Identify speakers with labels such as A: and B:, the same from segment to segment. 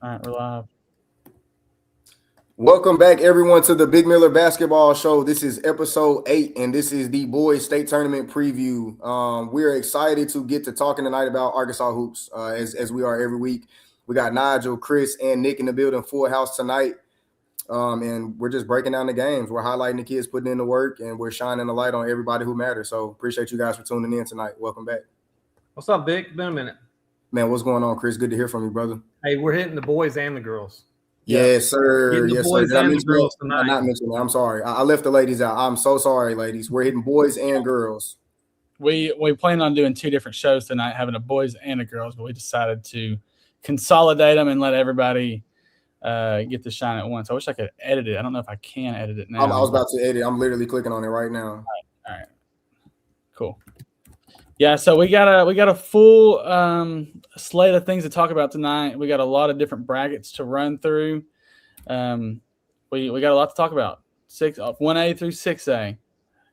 A: All right, we're live.
B: Welcome back, everyone, to the Big Miller Basketball Show. This is episode 8, and this is the boys state tournament preview. We're excited to get to talking tonight about Arkansas hoops, as we are every week. We got Nigel, Chris, and Nick in the building, full house tonight, and we're just breaking down the games. We're highlighting the kids putting in the work, and we're shining the light on everybody who matters. So appreciate you guys for tuning in tonight. Welcome back,
C: What's up, Vic? Been a minute.
B: man. What's going on, Chris? Good to hear from you, brother.
C: Hey, we're hitting the boys and the girls.
B: Yes, sir.
C: Getting the
B: Yes, sir.
C: boys
B: Did I
C: and the
B: mention that?
C: girls
B: Did I
C: tonight.
B: not mention that? I'm sorry. I left the ladies out. I'm so sorry, ladies. We're hitting boys and girls.
A: We plan on doing 2 different shows tonight, having a boys and a girls, but we decided to consolidate them and let everybody get to shine at once. I wish I could edit it. I don't know if I can edit it now.
B: I was about to edit. I'm literally clicking on it right now.
A: All right, cool. Yeah, so we got a full slate of things to talk about tonight. We got a lot of different brackets to run through. We got a lot to talk about. 1A through 6A.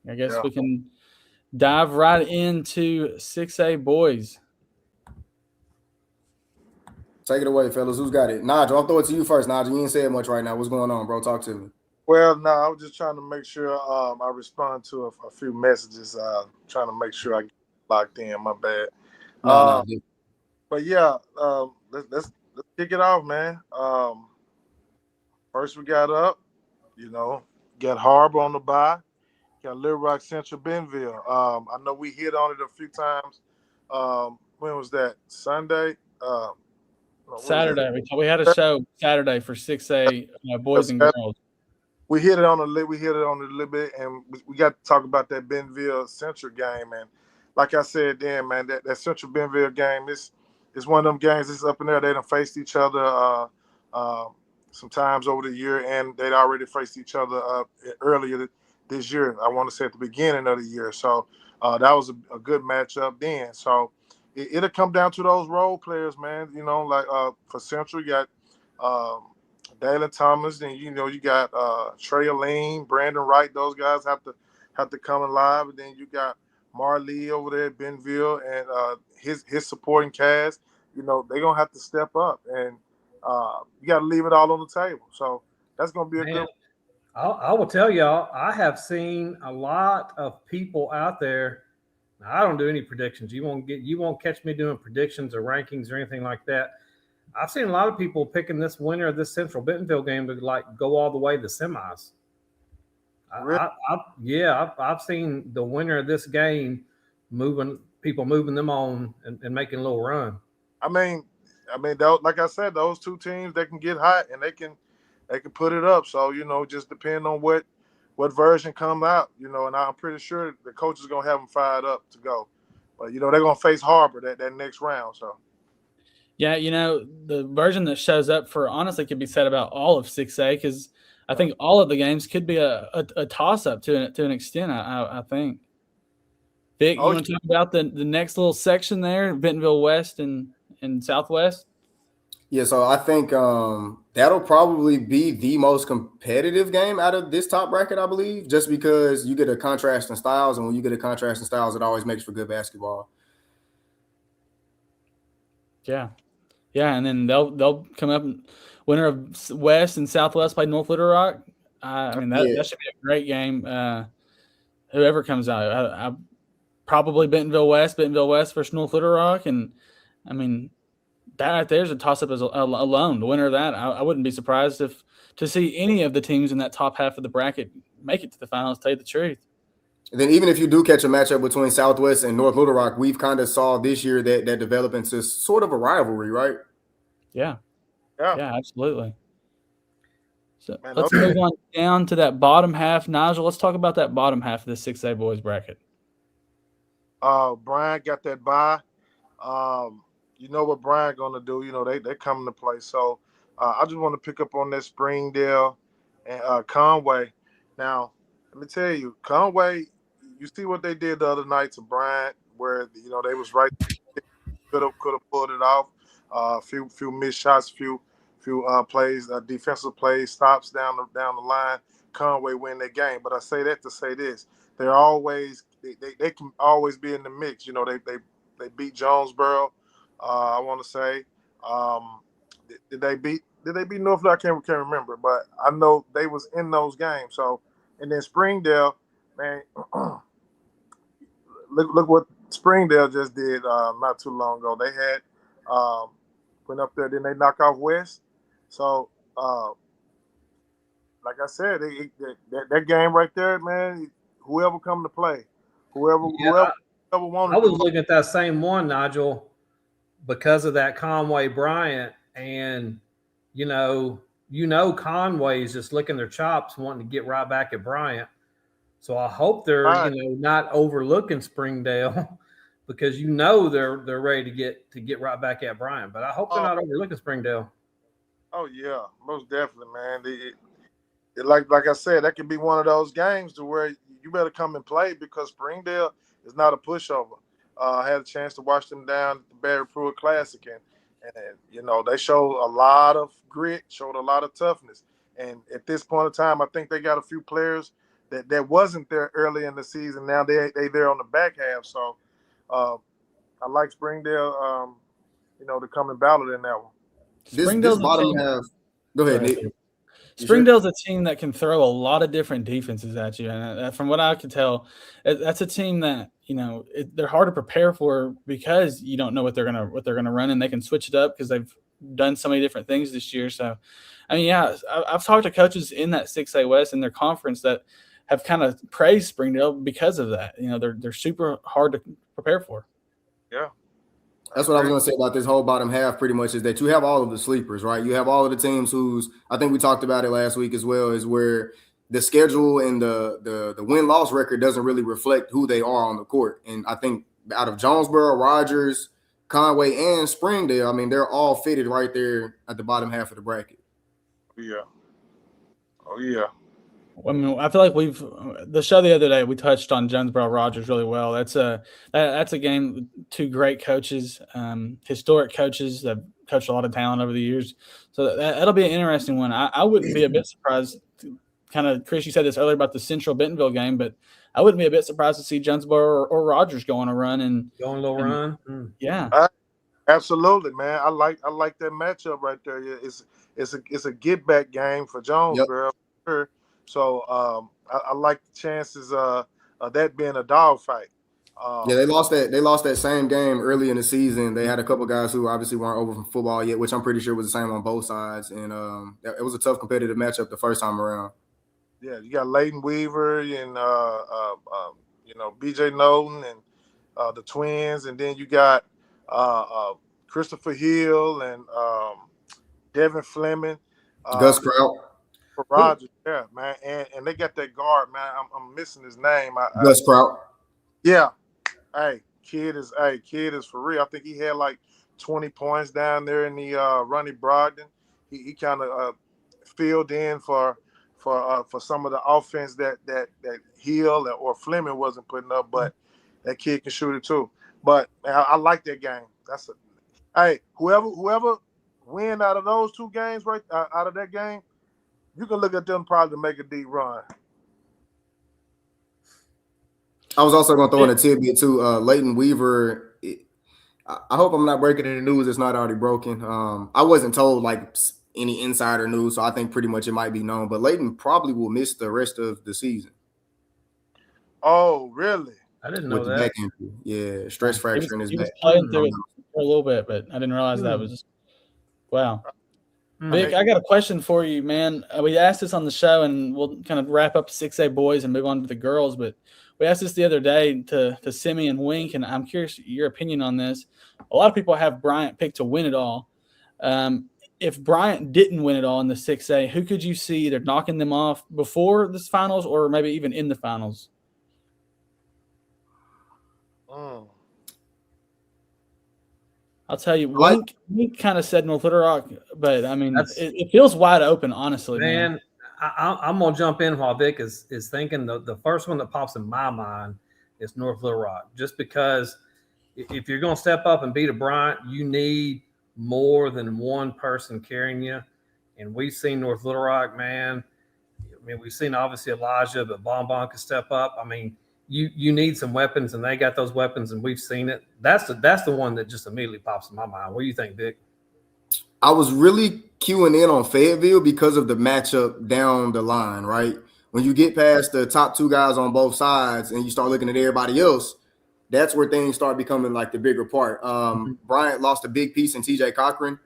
A: I guess we can dive right into 6A boys.
B: Take it away, fellas. Who's got it? Nigel, I'll throw it to you first. Nigel, you ain't saying much right now. What's going on, bro? Talk to me.
D: Well, no, I was just trying to make sure I respond to a few messages. Trying to make sure I get locked in. My bad.
B: No,
D: But yeah, let's kick it off, man. First we got up, got Harbor on the bye, got Little Rock Central Benville. I know we hit on it a few times. When was that? Sunday?
A: Saturday. We had a show Saturday for 6A boys and girls.
D: We hit it on a little bit, and we got to talk about that Benville Central game. And like I said then, man, that Central Benville game is one of them games that's up in there. They done faced each other sometimes over the year, and they'd already faced each other earlier this year. I want to say at the beginning of the year. So that was a good matchup then. So it'll come down to those role players, man. Like for Central, you got Dalen Thomas, and you got Trey Aline, Brandon Wright. Those guys have to come alive, and then you got Marley over there at Benville and his supporting cast. They're gonna have to step up, and you got to leave it all on the table. So that's gonna be a good.
C: I will tell y'all, I have seen a lot of people out there. Now, I don't do any predictions. You won't catch me doing predictions or rankings or anything like that. I've seen a lot of people picking this winner of this Central Bentonville game to go all the way to semis.
D: Really?
C: I've seen the winner of this game moving them on and making a little run.
D: I mean, like I said, those two teams, they can get hot and they can put it up. So just depend on what version come out. And I'm pretty sure the coach is gonna have them fired up to go. But they're gonna face Harbor that next round. So.
A: Yeah, the version that shows up for honestly could be said about all of 6A because I think all of the games could be a toss up to an extent. I think. Vic, you want to talk about the next little section there, Bentonville West and Southwest?
B: Yeah, so I think that'll probably be the most competitive game out of this top bracket, I believe, just because you get a contrast in styles, and when you get a contrast in styles, it always makes for good basketball.
A: Yeah, and then they'll come up. Winner of West and Southwest play North Little Rock. That should be a great game. Whoever comes out, probably Bentonville West versus North Little Rock, and I mean that right there is a toss up as alone. The winner of that, I wouldn't be surprised to see any of the teams in that top half of the bracket make it to the finals. To tell you the truth.
B: And then even if you do catch a matchup between Southwest and North Little Rock, we've kind of saw this year that develop into sort of a rivalry, right?
A: Yeah, absolutely. So
D: Man,
A: let's move on down to that bottom half. Nigel, let's talk about that bottom half of the 6A boys bracket.
D: Brian got that bye. You know what Brian gonna do? They come into play. So I just want to pick up on that Springdale and Conway. Now, let me tell you, Conway. You see what they did the other night to Bryant, where they was right, could have pulled it off. Few missed shots, few plays, defensive plays, stops down the line. Conway win that game. But I say that to say this: they can always be in the mix. They beat Jonesboro. I want to say did they beat North Little Rock? I can't remember, but I know they was in those games. So, and then Springdale, man, look what Springdale just did not too long ago. They had went up there, then they knock off West. So, like I said, that game right there, man. Whoever come to play, whoever wanted.
C: I was looking at that same one, Nigel, because of that Conway Bryant, and you know Conway is just licking their chops, wanting to get right back at Bryant. So I hope they're not overlooking Springdale, because they're ready to get right back at Bryant. But I hope they're not overlooking Springdale.
D: Oh yeah, most definitely, man. Like I said, that could be one of those games to where you better come and play, because Springdale is not a pushover. I had a chance to watch them down at the Barry Pruitt Classic, and they showed a lot of grit, showed a lot of toughness. And at this point in time, I think they got a few players that wasn't there early in the season. Now they there on the back half. So I like Springdale, to come and battle in that one.
B: This bottom half. Go ahead, Nick.
A: Springdale's a team that can throw a lot of different defenses at you, and from what I can tell, that's a team that they're hard to prepare for, because you don't know what they're gonna run, and they can switch it up because they've done so many different things this year. So, I mean, yeah, I've talked to coaches in that 6A West in their conference that have kind of praised Springdale because of that. They're super hard to prepare for.
D: Yeah.
B: That's what I was going to say about this whole bottom half, pretty much, is that you have all of the sleepers, right? You have all of the teams whose, I think we talked about it last week as well, is where the schedule and the win-loss record doesn't really reflect who they are on the court. And I think out of Jonesboro, Rogers, Conway, and Springdale, I mean, they're all fitted right there at the bottom half of the bracket.
D: Yeah. Oh, yeah.
A: I mean, I feel like the show the other day, we touched on Jonesboro Rogers really well. That's a game, two great coaches, historic coaches that coached a lot of talent over the years. So that'll be an interesting one. I wouldn't be a bit surprised. Kind of, Chris, you said this earlier about the Central Bentonville game, but I wouldn't be a bit surprised to see Jonesboro or Rogers go on a run and
C: going a little run.
A: Yeah,
D: absolutely, man. I like that matchup right there. It's a get back game for Jonesboro. Yep. So I like the chances of that being a dogfight.
B: They lost that same game early in the season. They had a couple guys who obviously weren't over from football yet, which I'm pretty sure was the same on both sides. And it was a tough competitive matchup the first time around.
D: Yeah, you got Leighton Weaver and B.J. Knowlton and the twins, and then you got Christopher Hill and Devin Fleming,
B: Gus Kraut.
D: For Rogers, yeah, man, and they got that guard, man. I'm missing his name.
B: Gus Kraut.
D: Yeah, kid is for real. I think he had like 20 points down there in the Ronnie Brogdon. He kind of filled in for some of the offense that Hill or Fleming wasn't putting up, but that kid can shoot it too. But I like that game. Whoever win out of those two games, right out of that game, you can look at them probably to make a deep run.
B: I was also going to throw in a tidbit too. Leighton Weaver, I hope I'm not breaking any news that's not already broken. I wasn't told like any insider news, so I think pretty much it might be known. But Leighton probably will miss the rest of the season.
D: Oh, really?
C: I didn't know that.
B: Back injury. Yeah, stress fracture in his back.
A: He was playing through it for a little bit, but I didn't realize that was wow. Vic, I got a question for you, man. We asked this on the show, and we'll kind of wrap up 6A boys and move on to the girls. But we asked this the other day to Simi and Wink, and I'm curious your opinion on this. A lot of people have Bryant picked to win it all. If Bryant didn't win it all in the 6A, who could you see either knocking them off before this finals or maybe even in the finals? I'll tell you, Wink kind of said North Little Rock, but I mean, it feels wide open, honestly.
C: Man, I'm gonna jump in while Vic is thinking. The first one that pops in my mind is North Little Rock, just because if you're gonna step up and beat a Bryant, you need more than one person carrying you. And we've seen North Little Rock, man. I mean, we've seen obviously Elijah, but Bonbon can step up. I mean, you need some weapons, and they got those weapons, and we've seen it. That's the one that just immediately pops in my mind. What do you think, Vic?
B: I was really queuing in on Fayetteville because of the matchup down the line, right? When you get past the top two guys on both sides and you start looking at everybody else, that's where things start becoming like the bigger part. Bryant lost a big piece in TJ Cochran.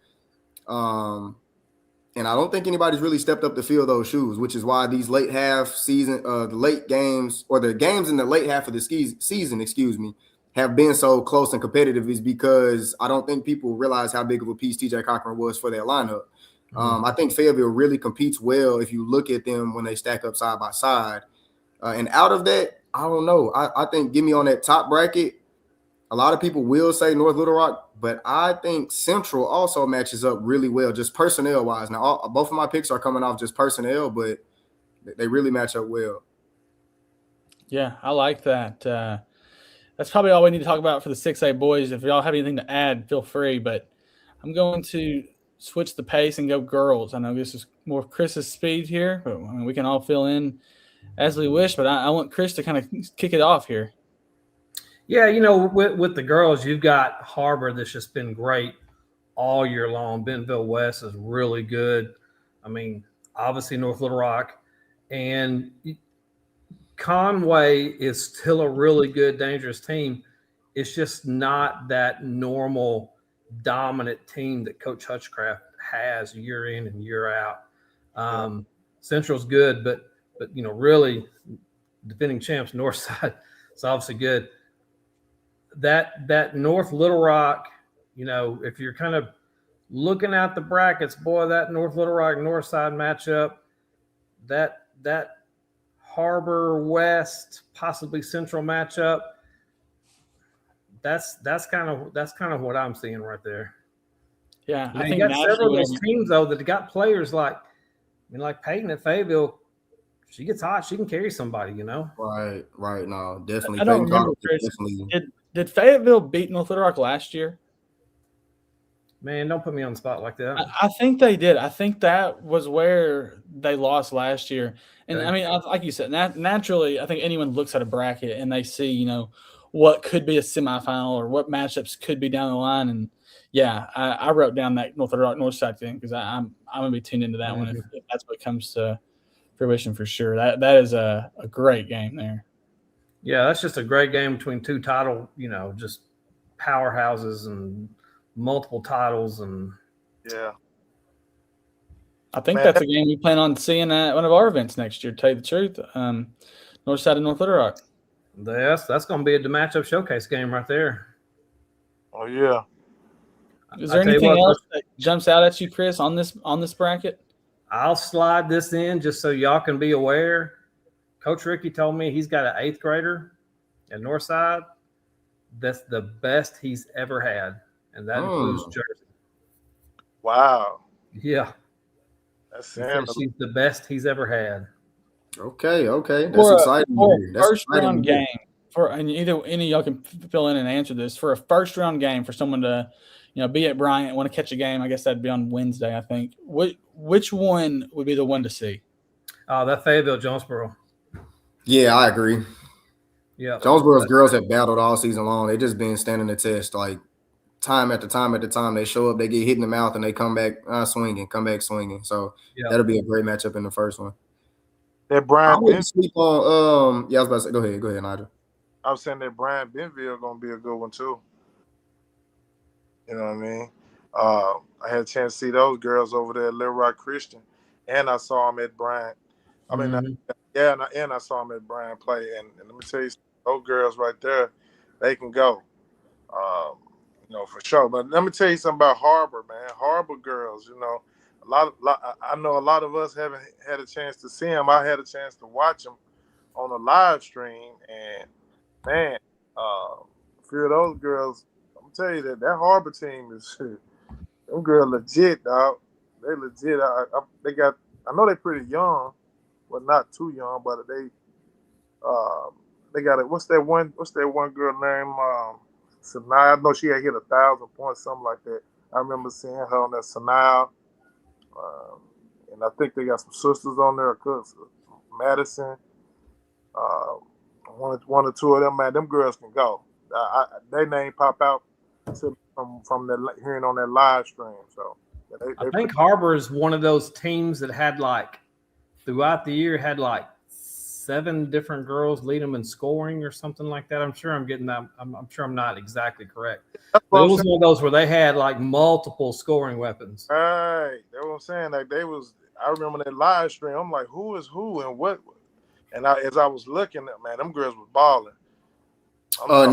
B: And I don't think anybody's really stepped up to fill those shoes, which is why these late half season, the late games or the games in the late half of the season, have been so close and competitive is because I don't think people realize how big of a piece TJ Cochran was for their lineup. I think Fayetteville really competes well if you look at them when they stack up side by side. And out of that, I don't know. I think give me on that top bracket. A lot of people will say North Little Rock, but I think Central also matches up really well, just personnel wise. Now, both of my picks are coming off just personnel, but they really match up well.
A: Yeah, I like that. That's probably all we need to talk about for the 6A boys. If y'all have anything to add, feel free. But I'm going to switch the pace and go girls. I know this is more Chris's speed here, but I mean, we can all fill in as we wish. But I want Chris to kind of kick it off here.
C: Yeah, with the girls, you've got Harbor that's just been great all year long. Bentonville West is really good. I mean, obviously North Little Rock. And Conway is still a really good, dangerous team. It's just not that normal, dominant team that Coach Hutchcraft has year in and year out. Central's good, but really defending champs Northside is obviously good. That North Little Rock, if you're kind of looking at the brackets, boy, that North Little Rock Northside matchup, that Harbor West, possibly Central matchup, that's kind of what I'm seeing right there.
A: Yeah, I
C: think you got several of those teams though that got players like Peyton at Fayetteville. She gets hot, she can carry somebody,
B: Right. No, definitely.
A: I don't remember, Chris. Did Fayetteville beat North Little Rock last year?
C: Man, don't put me on the spot like that.
A: I think they did. I think that was where they lost last year. And okay. I mean, like you said, naturally, I think anyone looks at a bracket and they see, what could be a semifinal or what matchups could be down the line. And yeah, I wrote down that North Little Rock Northside thing because I'm gonna be tuned into that one if that's what comes to fruition for sure. That is a great game there.
C: Yeah, that's just a great game between two title, just powerhouses and multiple titles. And
D: yeah,
A: I think that's a game we plan on seeing at one of our events next year, to tell you the truth. Northside of North Little Rock.
C: That's going to be a matchup showcase game right there.
D: Oh, yeah.
A: Is there anything else that jumps out at you, Chris, on this bracket?
C: I'll slide this in just so y'all can be aware. Coach Ricky told me he's got an 8th grader at Northside. That's the best he's ever had, and that includes Jersey.
D: Wow.
C: Yeah.
D: That's
C: she's the best he's ever had.
B: Okay. That's exciting.
A: That's first round game. And either any of y'all can fill in and answer this. For a first round game for someone to, be at Bryant, want to catch a game, I guess that'd be on Wednesday, I think. Which one would be the one to see?
C: That Fayetteville Jonesboro.
B: Yeah, I agree.
C: Yeah,
B: Jonesboro's girls have battled all season long. They just been standing the test, like time after time. They show up, they get hit in the mouth, and they come back swinging. So that'll be a great matchup in the first one.
D: That Brian,
B: I wouldn't sleep on. I was about to say, go ahead, Nigel.
D: I was saying that Brian Benville gonna be a good one too. You know what I mean? I had a chance to see those girls over there at Little Rock Christian, and I saw them at Bryant. I mean, and I saw them at Bryant play. And let me tell you, those girls right there, they can go, for sure. But let me tell you something about Harbor, man. Harbor girls, I know a lot of us haven't had a chance to see them. I had a chance to watch them on a live stream, and man, a few of those girls, I'm telling you that Harbor team is them girls legit, dog. They legit. I know they're pretty young. Well, not too young, but they got it. What's that one girl named Sanaya? I know she had hit 1,000 points, something like that. I remember seeing her on that Sanaya. And I think they got some sisters on there, Madison. One or two of them, man, them girls can go. Their name pop out from the hearing on that live stream. So
C: I think Harbor is one of those teams that had throughout the year had 7 different girls lead them in scoring or something like that. I'm sure I'm getting that. I'm sure I'm not exactly correct. But it was one of those where they had multiple scoring weapons.
D: Right. That's what I'm saying. I remember that live stream. I'm like, who is who and what? And as I was looking at, man, them girls was balling.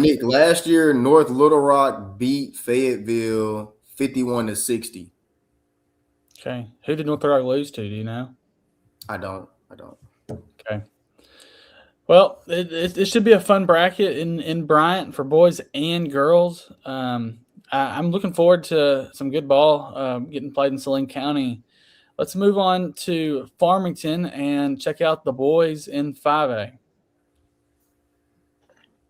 B: Nick, last year, North Little Rock beat Fayetteville 51-60.
A: Okay. Who did North Little Rock lose to? Do you know?
B: I don't.
A: Okay. Well, it should be a fun bracket in Bryant for boys and girls. I'm looking forward to some good ball getting played in Saline County. Let's move on to Farmington and check out the boys in 5A.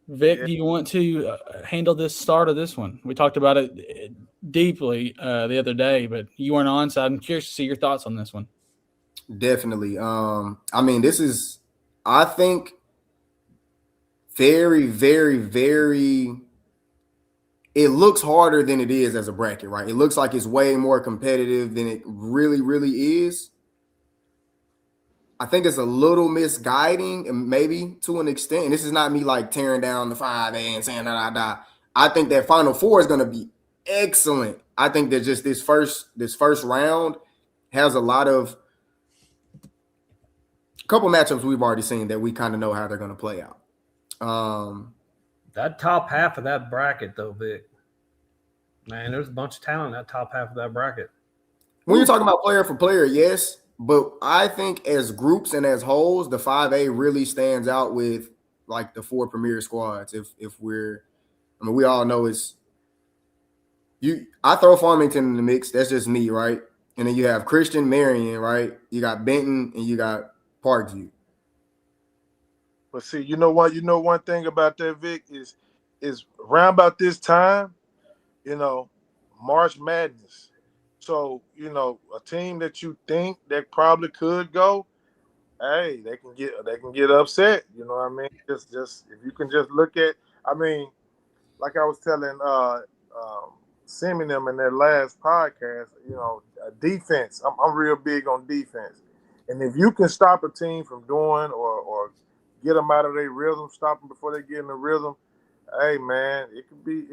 A: Vic, do you want to handle this start of this one? We talked about it deeply the other day, but you weren't on, so I'm curious to see your thoughts on this one.
B: Definitely. This is, I think, very, very, very, it looks harder than it is as a bracket, right? It looks like it's way more competitive than it really, really is. I think it's a little misguiding, and maybe to an extent. And this is not me tearing down the 5A and saying da. I think that Final Four is going to be excellent. I think that just this first round has a couple matchups we've already seen that we kind of know how they're going to play out.
C: That top half of that bracket, though, Vic, man, there's a bunch of talent in that top half of that bracket.
B: When you're talking about player for player, yes. But I think as groups and as wholes, the 5A really stands out with the 4 premier squads. We all know I throw Farmington in the mix. That's just me, right? And then you have Christian, Marion, right? You got Benton, and you got Parkview.
D: But see, you know what? One thing about that, Vic, is around about this time, March Madness. So, a team that you think that probably could go, hey, they can get upset. You know what I mean? Just if you can just look at, like I was telling Simeon them in their last podcast, defense. I'm real big on defense. And if you can stop a team from doing or get them out of their rhythm, stop them before they get in the rhythm, hey man, it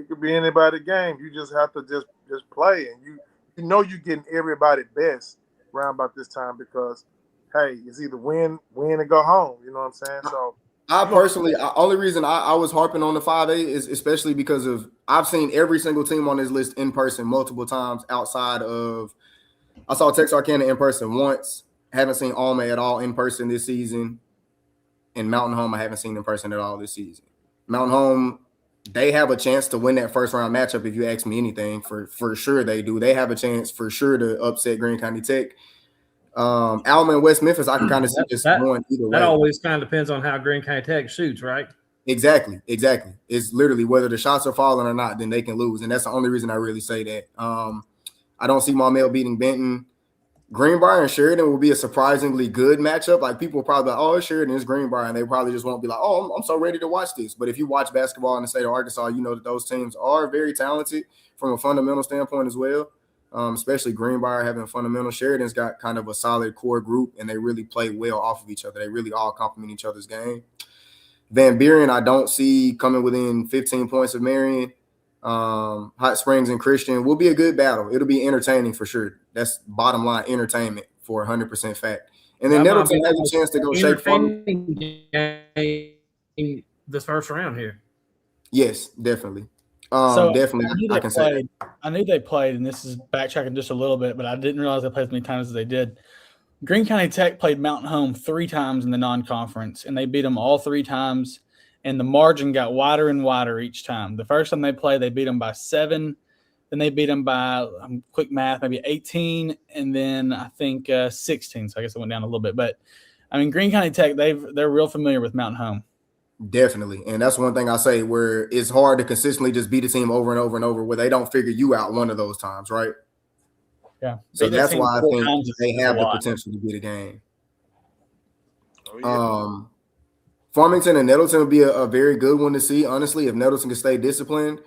D: could be anybody's game. You just have to just play, and you you're getting everybody best around about this time because hey, it's either win and go home. You know what I'm saying? So
B: I personally, only reason I was harping on the 5A is especially because I've seen every single team on this list in person multiple times outside of, I saw Texarkana in person once. Haven't seen Alma at all in person this season. And Mountain Home I haven't seen in person at all this season. Mountain Home, they have a chance to win that first round matchup if you ask me anything. For sure they do. They have a chance for sure to upset Greene County Tech. Alma and West Memphis, I can kind of see just going either way.
C: That always kind of depends on how Greene County Tech shoots, right?
B: Exactly. It's literally whether the shots are falling or not, then they can lose. And that's the only reason I really say that. I don't see Maumelle beating Benton. Greenbrier and Sheridan will be a surprisingly good matchup. People will probably be like, oh, Sheridan is Greenbrier, and they probably just won't be like, oh, I'm so ready to watch this. But if you watch basketball in the state of Arkansas, you know that those teams are very talented from a fundamental standpoint as well, especially Greenbrier having a fundamental. Sheridan's got kind of a solid core group, and they really play well off of each other. They really all complement each other's game. Van Buren, I don't see coming within 15 points of Marion. Hot Springs and Christian will be a good battle. It'll be entertaining for sure. That's bottom line entertainment for 100% fact. And then Nettleton has a chance to go shake Farmington
C: this first round here.
B: Yes, definitely.
A: Definitely,
B: I can say that.
A: I knew they played, and this is backtracking just a little bit, but I didn't realize they played as many times as they did. Greene County Tech played Mountain Home 3 times in the non-conference, and they beat them all 3 times. And the margin got wider and wider each time. The first time they played, they beat them by 7. Then they beat them by, quick math, maybe 18. And then I think 16. So I guess it went down a little bit. But, Greene County Tech, they're real familiar with Mountain Home.
B: Definitely. And that's one thing I say where it's hard to consistently just beat a team over and over and over where they don't figure you out one of those times, right?
A: Yeah.
B: So that's why I think they have the potential to beat a game.
D: Oh, yeah.
B: Farmington and Nettleton will be a very good one to see, honestly, if Nettleton can stay disciplined.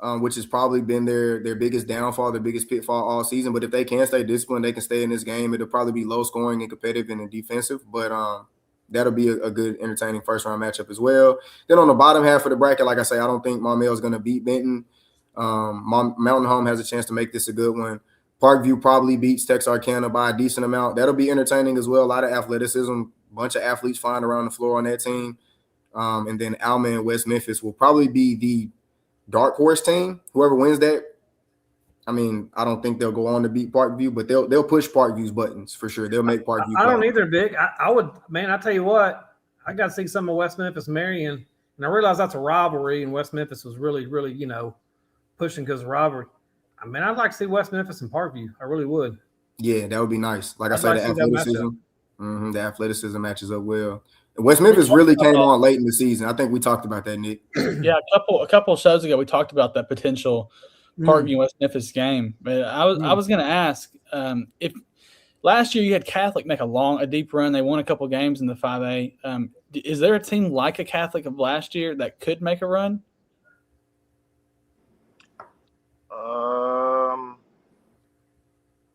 B: which has probably been their biggest downfall, their biggest pitfall all season. But if they can stay disciplined, they can stay in this game. It'll probably be low scoring and competitive and defensive. But that'll be a good, entertaining first round matchup as well. Then on the bottom half of the bracket, like I say, I don't think Maumelle is going to beat Benton. Mountain Home has a chance to make this a good one. Parkview probably beats Texarkana by a decent amount. That'll be entertaining as well. A lot of athleticism, bunch of athletes flying around the floor on that team. And then Alma and West Memphis will probably be the dark horse team. Whoever wins that, I mean, I don't think they'll go on to beat Parkview, but they'll push Parkview's buttons for sure. They'll make Parkview.
C: I don't either, Vic. I would, man. I tell you what, I got to see some of West Memphis Marion, and I realize that's a rivalry, and West Memphis was really, really, pushing because of rivalry. I mean, I'd like to see West Memphis and Parkview. I really would.
B: Yeah, that would be nice. Like I
C: I'd
B: said,
C: like
B: the
C: to see that
B: athleticism. The athleticism matches up well. West Memphis really came on late in the season. I think we talked about that, Nick.
A: Yeah, a couple of shows ago we talked about that potential Parkview West Memphis game. But I was going to ask if last year you had Catholic make a deep run. They won a couple games in the 5A. Is there a team like a Catholic of last year that could make a run?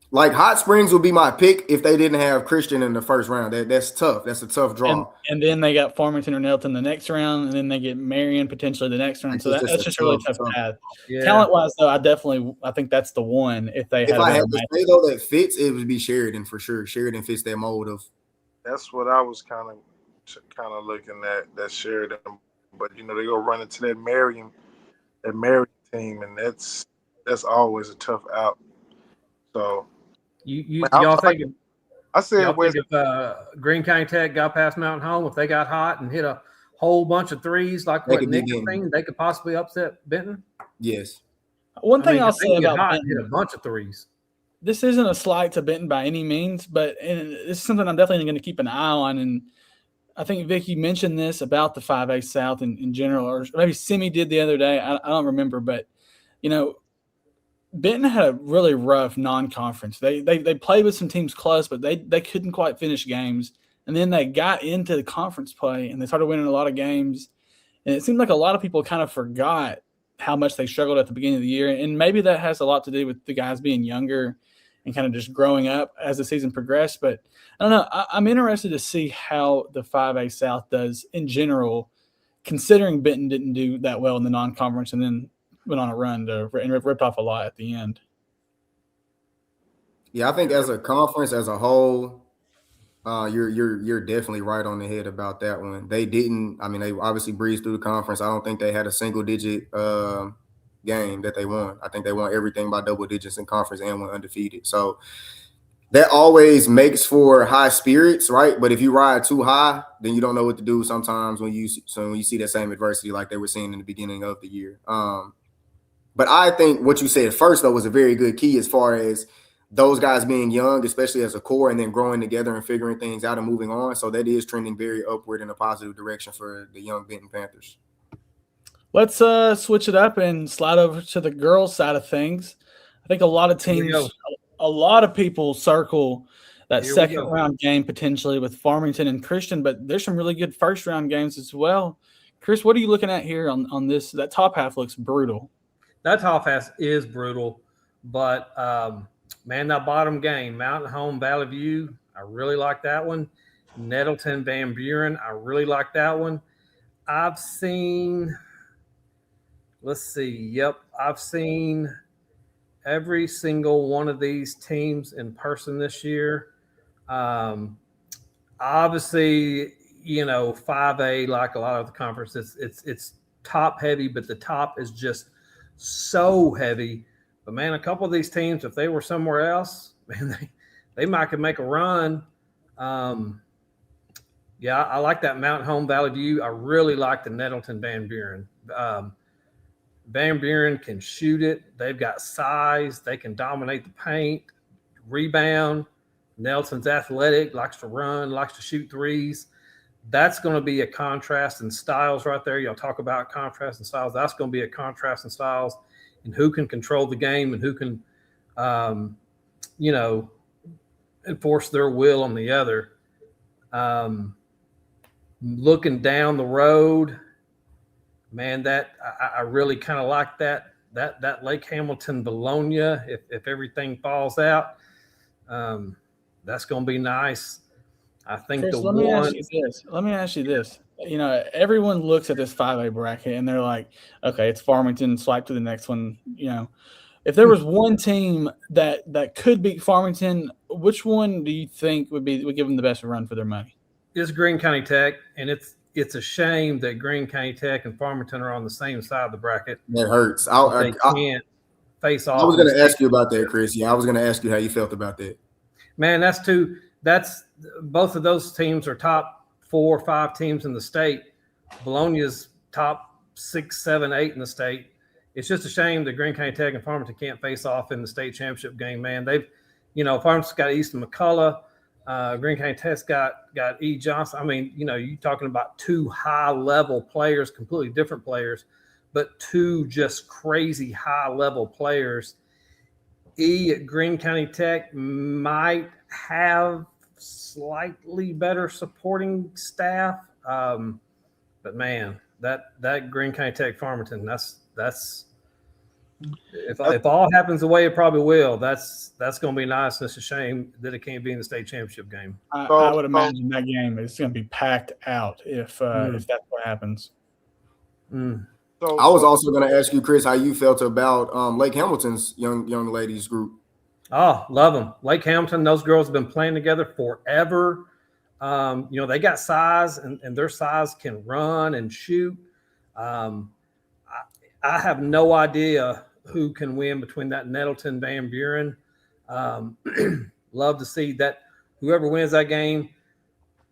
B: Like Hot Springs would be my pick if they didn't have Christian in the first round. That's tough. That's a tough draw.
A: And then they got Farmington or Nelton the next round, and then they get Marion potentially the next round. So that's just a really tough path. Yeah. Talent-wise, though, I think that's the one. If I
B: had to say though that fits, it would be Sheridan for sure. Sheridan fits that mold of.
D: That's what I was kind of looking at, that Sheridan. But they go run into that Marion team, and that's always a tough out. So.
C: Y'all think
D: if
C: Greene County Tech got past Mountain Home, if they got hot and hit a whole bunch of threes like what Nick is saying, they could possibly upset Benton?
B: Yes.
A: One thing I'll say about Benton,
C: hit a bunch of threes.
A: This isn't a slight to Benton by any means, but this is something I'm definitely going to keep an eye on. And I think, Vic, you mentioned this about the 5A South in general, or maybe Simi did the other day. I don't remember, but, Benton had a really rough non-conference. They played with some teams close, but they couldn't quite finish games. And then they got into the conference play, and they started winning a lot of games. And it seemed like a lot of people kind of forgot how much they struggled at the beginning of the year. And maybe that has a lot to do with the guys being younger and kind of just growing up as the season progressed. But I don't know. I'm interested to see how the 5A South does in general, considering Benton didn't do that well in the non-conference and then went on a run and ripped off a lot at the end.
B: Yeah, I think as a conference as a whole, you're definitely right on the head about that one. They didn't. I mean, they obviously breezed through the conference. I don't think they had a single-digit game that they won. I think they won everything by double digits in conference and went undefeated. So that always makes for high spirits, right? But if you ride too high, then you don't know what to do sometimes when you see that same adversity like they were seeing in the beginning of the year. But I think what you said first, though, was a very good key as far as those guys being young, especially as a core, and then growing together and figuring things out and moving on. So that is trending very upward in a positive direction for the young Benton Panthers.
A: Let's switch it up and slide over to the girls' side of things. I think a lot of teams, a lot of people circle that second round game potentially with Farmington and Christian, but there's some really good first round games as well. Chris, what are you looking at here on this? That top half looks brutal.
C: That top half is brutal, but man, that bottom game, Mountain Home, Valley View, I really like that one. Nettleton, Van Buren, I really like that one. I've seen every single one of these teams in person this year. Obviously, 5A, like a lot of the conferences, it's top heavy, but the top is just so heavy. But man, a couple of these teams, if they were somewhere else, man, they might could make a run. Yeah, I like that Mountain Home, Valley View. I really like the Nettleton Van Buren. Van Buren can shoot it. They've got size. They can dominate the paint, rebound. Nelson's athletic, likes to run, likes to shoot threes. That's going to be a contrast in styles right there. Y'all talk about contrast in styles. That's going to be a contrast in styles and who can control the game and who can, enforce their will on the other. Looking down the road, man, that I really kind of like that that Lake Hamilton Bologna, if everything falls out, that's going to be nice. I think
A: Chris,
C: the
A: let me ask you this. You know, everyone looks at this 5A bracket and they're like, okay, it's Farmington, swipe to the next one. You know, if there was one team that could beat Farmington, which one do you think would give them the best run for their money?
C: It's Greene County Tech, and it's a shame that Greene County Tech and Farmington are on the same side of the bracket.
B: That hurts.
C: They can't face off.
B: I was going to ask you about that, Chris. Yeah, I was going to ask you how you felt about that.
C: Man, that's both of those teams are top 4 or 5 teams in the state. Bologna's top 6, 7, 8 in the state. It's just a shame that Greene County Tech and Farmington can't face off in the state championship game, man. Farmington's got Easton McCullough. Greene County Tech's got E. Johnson. I mean, you're talking about 2 high-level players, completely different players, but 2 just crazy high-level players. E at Greene County Tech might have slightly better supporting staff, but man, that Greene County Tech Farmington, that's if all happens the way it probably will, that's going to be nice. It's a shame that it can't be in the state championship game.
A: I would imagine that game is going to be packed out if that's what happens.
B: So I was also going to ask you, Chris, how you felt about Lake Hamilton's young ladies group.
C: Oh, love them. Lake Hamilton, those girls have been playing together forever. They got size, and their size can run and shoot. I have no idea who can win between that Nettleton Van Buren. Love to see that whoever wins that game,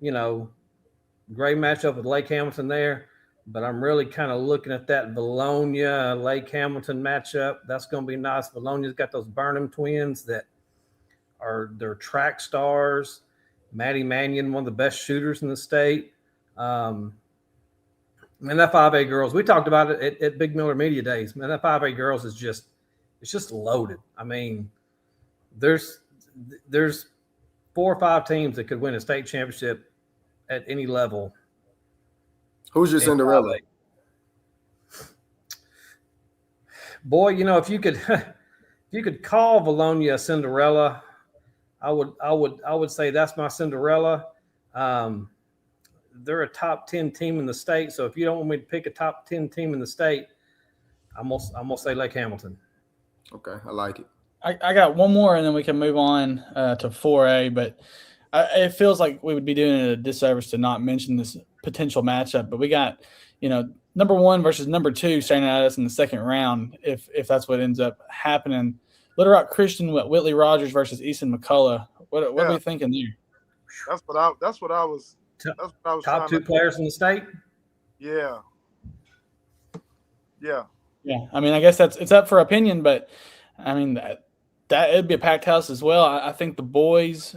C: great matchup with Lake Hamilton there. But I'm really kind of looking at that Bologna Lake Hamilton matchup. That's going to be nice. Bologna's got those Burnham twins that they're track stars. Maddie Mannion, one of the best shooters in the state. Man, that 5A girls, we talked about it at Big Miller Media Days. Man, that 5A girls it's just loaded. I mean, there's 4 or 5 teams that could win a state championship at any level.
B: Who's your Cinderella?
C: Boy, if you could call Bologna a Cinderella, I would say that's my Cinderella. They're a top 10 team in the state, so if you don't want me to pick a top 10 team in the state, I'm gonna say Lake Hamilton.
B: Okay, I like it.
A: I got one more, and then we can move on to 4A. But it feels like we would be doing a disservice to not mention this potential matchup. But we got, number 1 versus number 2 staring at us in the second round. If that's what ends up happening, Little Rock Christian with Whitley Rogers versus Easton McCullough. What are we thinking there?
D: That's what I was.
C: Top 2 players in the state.
D: Yeah.
A: I mean, I guess it's up for opinion, but I mean that it'd be a packed house as well. I think the boys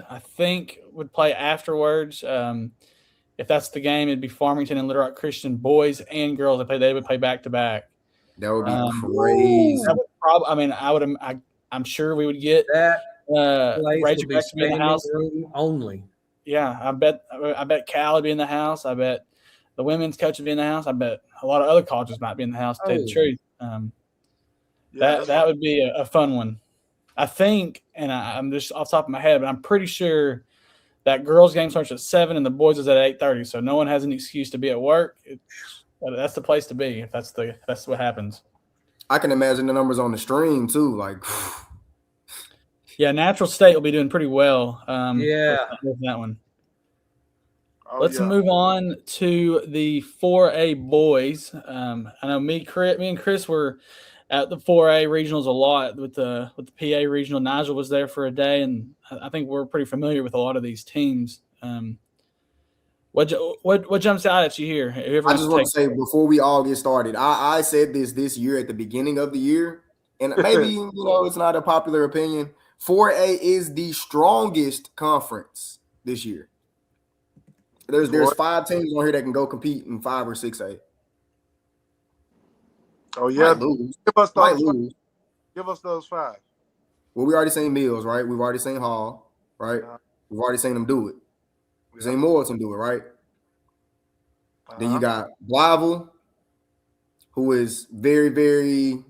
A: would play afterwards. If that's the game, it'd be Farmington and Little Rock Christian boys and girls. They would play back to back.
B: That would be crazy.
A: I'm sure we would get
C: that.
A: Razorbacks to be in the house
C: only.
A: Yeah, I bet Cal would be in the house. I bet the women's coach would be in the house. I bet a lot of other colleges might be in the house. To tell you the truth, that would be a fun one. I think, and I'm just off the top of my head, but I'm pretty sure that girls' game starts at 7 and the boys is at 8:30. So no one has an excuse to be at work. That's the place to be if that's what happens.
B: I can imagine the numbers on the stream too. Like,
A: yeah, Natural State will be doing pretty well. With that one. Let's move on to the 4A boys. I know me and Chris were at the 4A regionals a lot with the PA regional. Nigel was there for a day, and I think we're pretty familiar with a lot of these teams. What jumps out at you here?
B: I just want to say before we all get started, I said this year at the beginning of the year, and maybe it's not a popular opinion. 4A is the strongest conference this year. There's 5 teams on here that can go compete in 5 or 6A.
D: Oh yeah,
B: Give us
D: those 5.
B: Well, we already seen Mills, right? We've already seen Hall, right? We've already seen them do it. We've seen Morrison do it, right? Then you got Blyville, who is very, very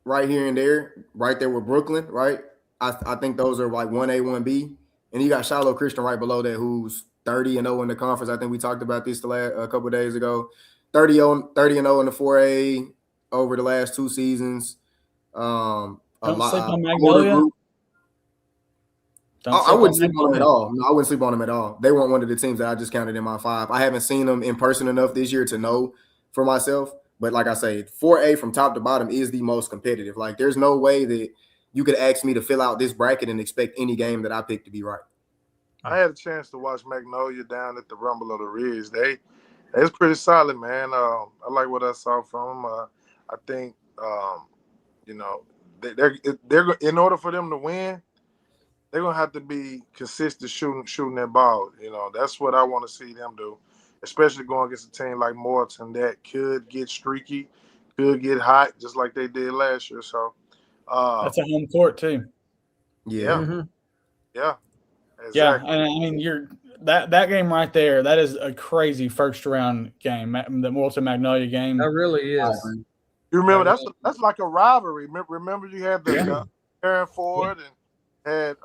B: right here and there, right there with Brooklyn, right? I think those are like 1A, 1B. And you got Shiloh Christian right below that, who's 30-0 in the conference. I think we talked about this a couple of days ago. 30-0 in the 4A over the last 2 seasons.
A: Don't sleep on
B: older
A: Magnolia.
B: group.
A: Don't
B: I wouldn't sleep on them
A: Magnolia.
B: at all. No, I wouldn't sleep on them at all. They weren't one of the teams that I just counted in my 5. I haven't seen them in person enough this year to know for myself. But like I say, 4A from top to bottom is the most competitive. Like, there's no way that you could ask me to fill out this bracket and expect any game that I picked to be right.
D: I had a chance to watch Magnolia down at the Rumble of the Ridge. It's pretty solid, man. I like what I saw from them. I think they're in order for them to win, they're gonna have to be consistent shooting that ball. That's what I want to see them do, especially going against a team like Morton that could get streaky, could get hot, just like they did last year. So
A: that's a home court too.
B: Yeah.
C: Mm-hmm.
D: Yeah. Exactly.
A: Yeah, and I mean, that game right there. That is a crazy first round game. The Morton Magnolia game.
C: That really is.
D: You remember that's like a rivalry. Remember you had the Aaron Ford and had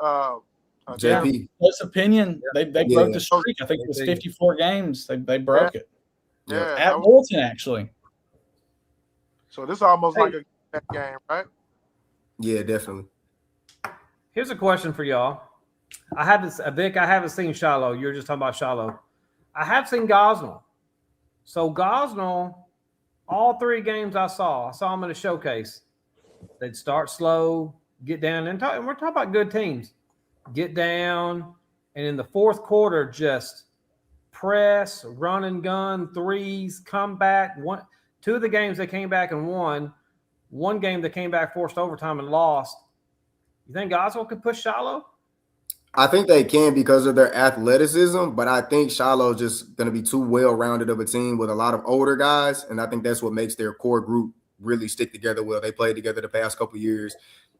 B: JP.
A: Close opinion. They broke the streak. I think it was 54 games. They broke it.
D: Yeah.
A: At Morton, actually.
D: So this is almost like a game, right?
B: Yeah, definitely.
C: Here's a question for y'all. I haven't seen Shiloh. You're just talking about Shiloh. I have seen Gosnell. So Gosnell, all 3 games I saw them in a showcase. They'd start slow, get down, and we're talking about good teams. Get down, and in the fourth quarter, just press, run and gun, threes, come back. 2 of the games they came back and won. 1 game they came back, forced overtime, and lost. You think Gosnell could push Shiloh?
B: I think they can because of their athleticism, but I think Shiloh's just going to be too well-rounded of a team with a lot of older guys, and I think that's what makes their core group really stick together well. They played together the past couple of years.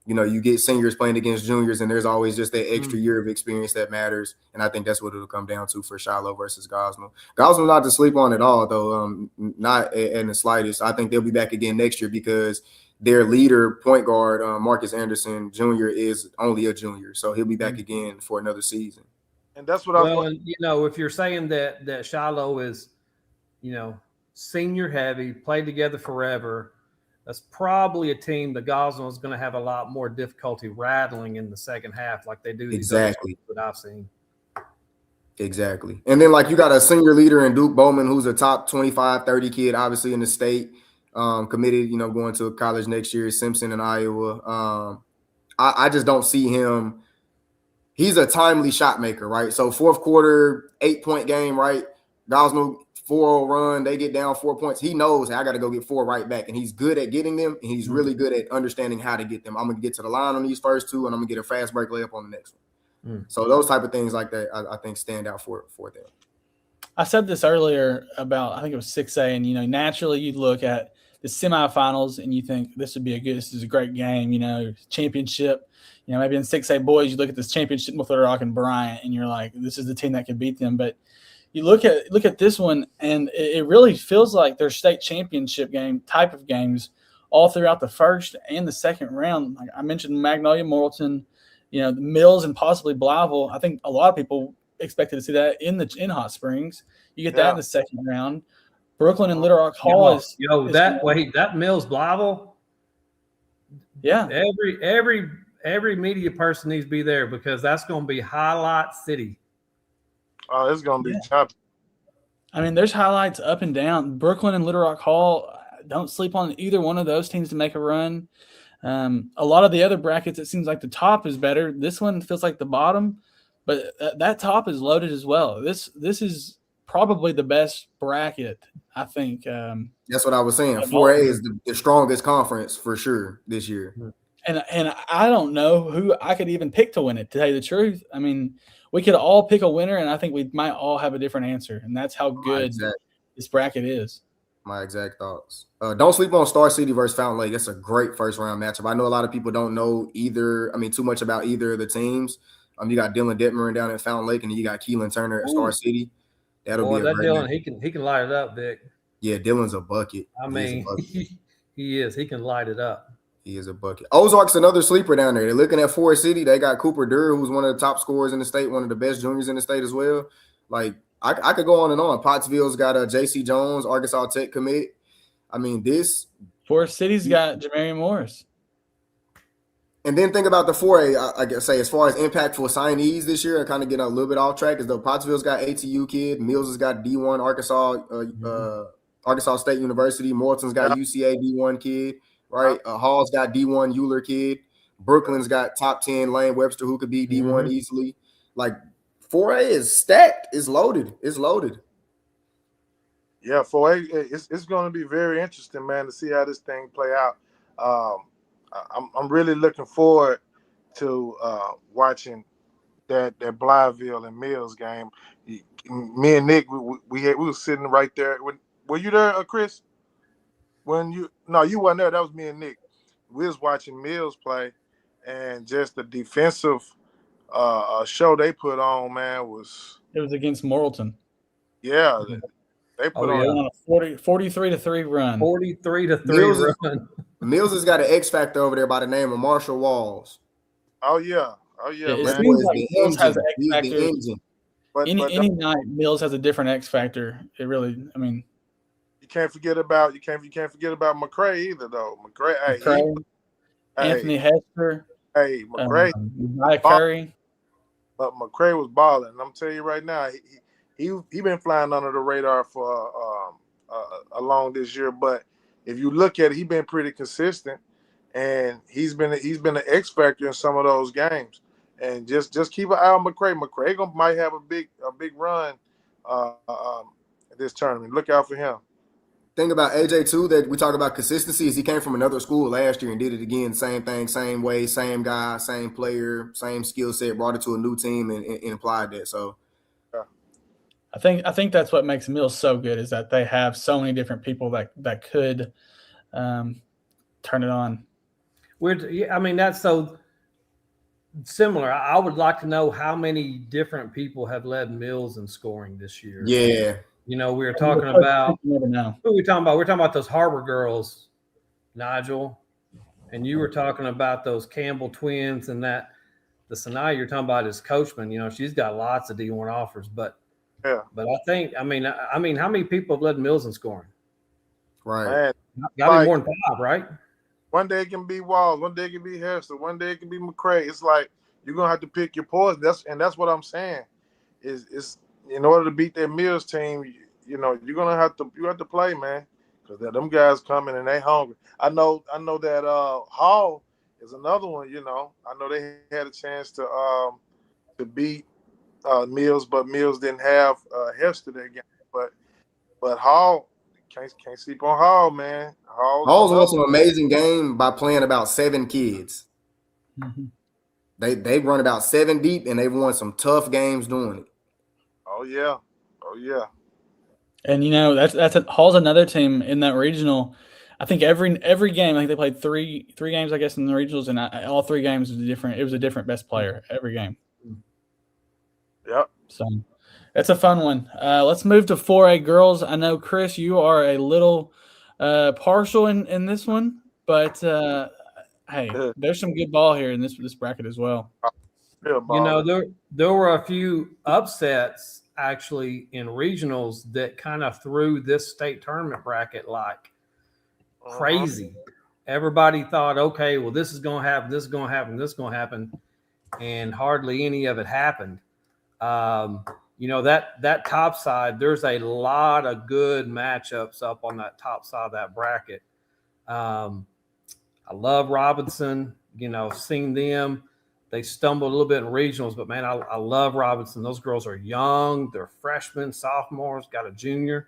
B: You get seniors playing against juniors, and there's always just that extra year of experience that matters, and I think that's what it'll come down to for Shiloh versus Gosnell. Gosnell not to sleep on at all, though, not in the slightest. I think they'll be back again next year because their leader, point guard, Marcus Anderson Jr., is only a junior, so he'll be back again for another season.
D: And that's what
C: if you're saying that Shiloh is, senior heavy, played together forever, that's probably a team that Gosnell is going to have a lot more difficulty rattling in the second half, like they do.
B: Exactly.
C: That I've seen.
B: Exactly. And then, like, you got a senior leader in Duke Bowman, who's a top 25, 30 kid, obviously in the state. Committed, going to college next year, Simpson in Iowa. I just don't see him. He's a timely shot maker, right? So fourth quarter, 8-point game, right? Gosnell 4-0 run, they get down 4 points. He knows, hey, I got to go get 4 right back, and he's good at getting them, and he's really good at understanding how to get them. I'm going to get to the line on these first 2, and I'm going to get a fast break layup on the next one. So those type of things like that, I think stand out for them.
A: I said this earlier about, I think it was 6A, and, naturally you'd look at the semifinals and you think this is a great game, championship. Maybe in 6A boys, you look at this championship with Little Rock and Bryant, and you're like, this is the team that can beat them. But you look at this one, and it really feels like their state championship game type of games all throughout the first and the second round. Like I mentioned, Magnolia, Morton, the Mills, and possibly Blytheville. I think a lot of people expected to see that in Hot Springs. You get that in the second round. Brooklyn and Little Rock Hall is
C: that Mills Blytheville.
A: Yeah,
C: every media person needs to be there because that's going to be highlight city.
D: Oh, it's going to be choppy.
A: I mean, there's highlights up and down. Brooklyn and Little Rock Hall, don't sleep on either one of those teams to make a run. A lot of the other brackets, it seems like the top is better. This one feels like the bottom, but that top is loaded as well. This is probably the best bracket, I think.
B: That's what I was saying. 4A is the strongest conference for sure this year.
A: And I don't know who I could even pick to win it, to tell you the truth. I mean, we could all pick a winner, and I think we might all have a different answer, and that's how good this bracket is.
B: My exact thoughts. Don't sleep on Star City versus Fountain Lake. That's a great first-round matchup. I know a lot of people don't know too much about either of the teams. You got Dylan Detmer down at Fountain Lake, and then you got Keelan Turner at Star City. That'll be a great
C: Dylan,
B: match.
C: he can light it up, Vic.
B: Yeah, Dylan's a bucket.
C: I mean, he is. He can light it up.
B: He is a bucket. Ozark's another sleeper down there. They're looking at Forest City. They got Cooper Durr, who's one of the top scorers in the state, one of the best juniors in the state as well. Like, I could go on and on. Pottsville's got a J.C. Jones, Arkansas Tech commit. I mean, this.
A: Forest City's got Jamarian Morris.
B: And then think about the 4A, I guess, say, as far as impactful signees this year, I kind of get a little bit off track, as though Pottsville's got ATU kid, Mills has got D1 Arkansas State University, Morton's got UCA D1 kid, right? Hall's got D1 Euler kid, Brooklyn's got top 10 Lane Webster, who could be D1 easily. Like, 4A is stacked, it's loaded,
D: Yeah, 4A, it's going to be very interesting, man, to see how this thing play out. I'm really looking forward to watching that Blytheville and Mills game. Me and Nick, we were sitting right there. Were you there, Chris? You wasn't there. That was me and Nick. We was watching Mills play, and just the defensive show they put on, man, was.
A: It was against Morrilton.
D: Yeah, they put on
A: a 43-3 run.
C: 43-3 run.
B: Mills has got an X factor over there by the name of Marshall Walls.
D: Oh yeah,
A: it
D: man.
A: seems like Mills has an X factor.
B: The engine.
A: Any night, Mills has a different X factor. It really, I mean,
D: you can't forget about McCray either, though.
A: McCray, Anthony Hester,
D: McCray,
A: Curry.
D: But McCray was balling. I'm telling you right now, he been flying under the radar for along this year. But if you look at it, he's been pretty consistent, and he's been an X factor in some of those games. And just keep an eye on McCray. McCray might have a big run this tournament. Look out for him.
B: Thing about AJ too that we talk about consistency is he came from another school last year and did it again. Same thing, same way, same guy, same player, same skill set. Brought it to a new team and applied that. So.
A: I think that's what makes Mills so good, is that they have so many different people that could turn it on.
C: That's so similar. I would like to know how many different people have led Mills in scoring this year.
B: Yeah.
C: We were talking about
A: – never know.
C: Who are we talking about? We're talking about those Harbor girls, Nigel. And you were talking about those Campbell twins, and that the Sanaya you're talking about is Coachman. She's got lots of D1 offers, but
D: yeah.
C: But I think, how many people have led Mills in scoring?
B: Right.
C: Got to be more than 5, right?
D: One day it can be Walls, one day it can be Hester, one day it can be McCray. It's like you're gonna have to pick your poison. That's what I'm saying. Is in order to beat that Mills team, you're gonna have to play, man, because them guys coming and they hungry. I know that Hall is another one. I know they had a chance to beat Mills, but Mills didn't have Hester that game. But Hall can't sleep on Hall, man.
B: Hall's won some amazing game by playing about 7 kids.
A: Mm-hmm.
B: They've run about 7 deep, and they've won some tough games doing it.
D: Oh yeah.
A: And Hall's another team in that regional. I think every game, I think they played three games, I guess, in the regionals, and all 3 games was different. It was a different best player every game.
D: Yep.
A: So it's a fun one. Let's move to 4A girls. I know, Chris, you are a little partial in this one, but hey, there's some good ball here in this bracket as well.
C: There were a few upsets actually in regionals that kind of threw this state tournament bracket like crazy. Everybody thought, okay, well, this is going to happen, this is going to happen, this is going to happen, and hardly any of it happened. That top side, there's a lot of good matchups up on that top side of that bracket. I love Robinson, seeing them. They stumbled a little bit in regionals, but man, I love Robinson. Those girls are young. They're freshmen, sophomores, got a junior.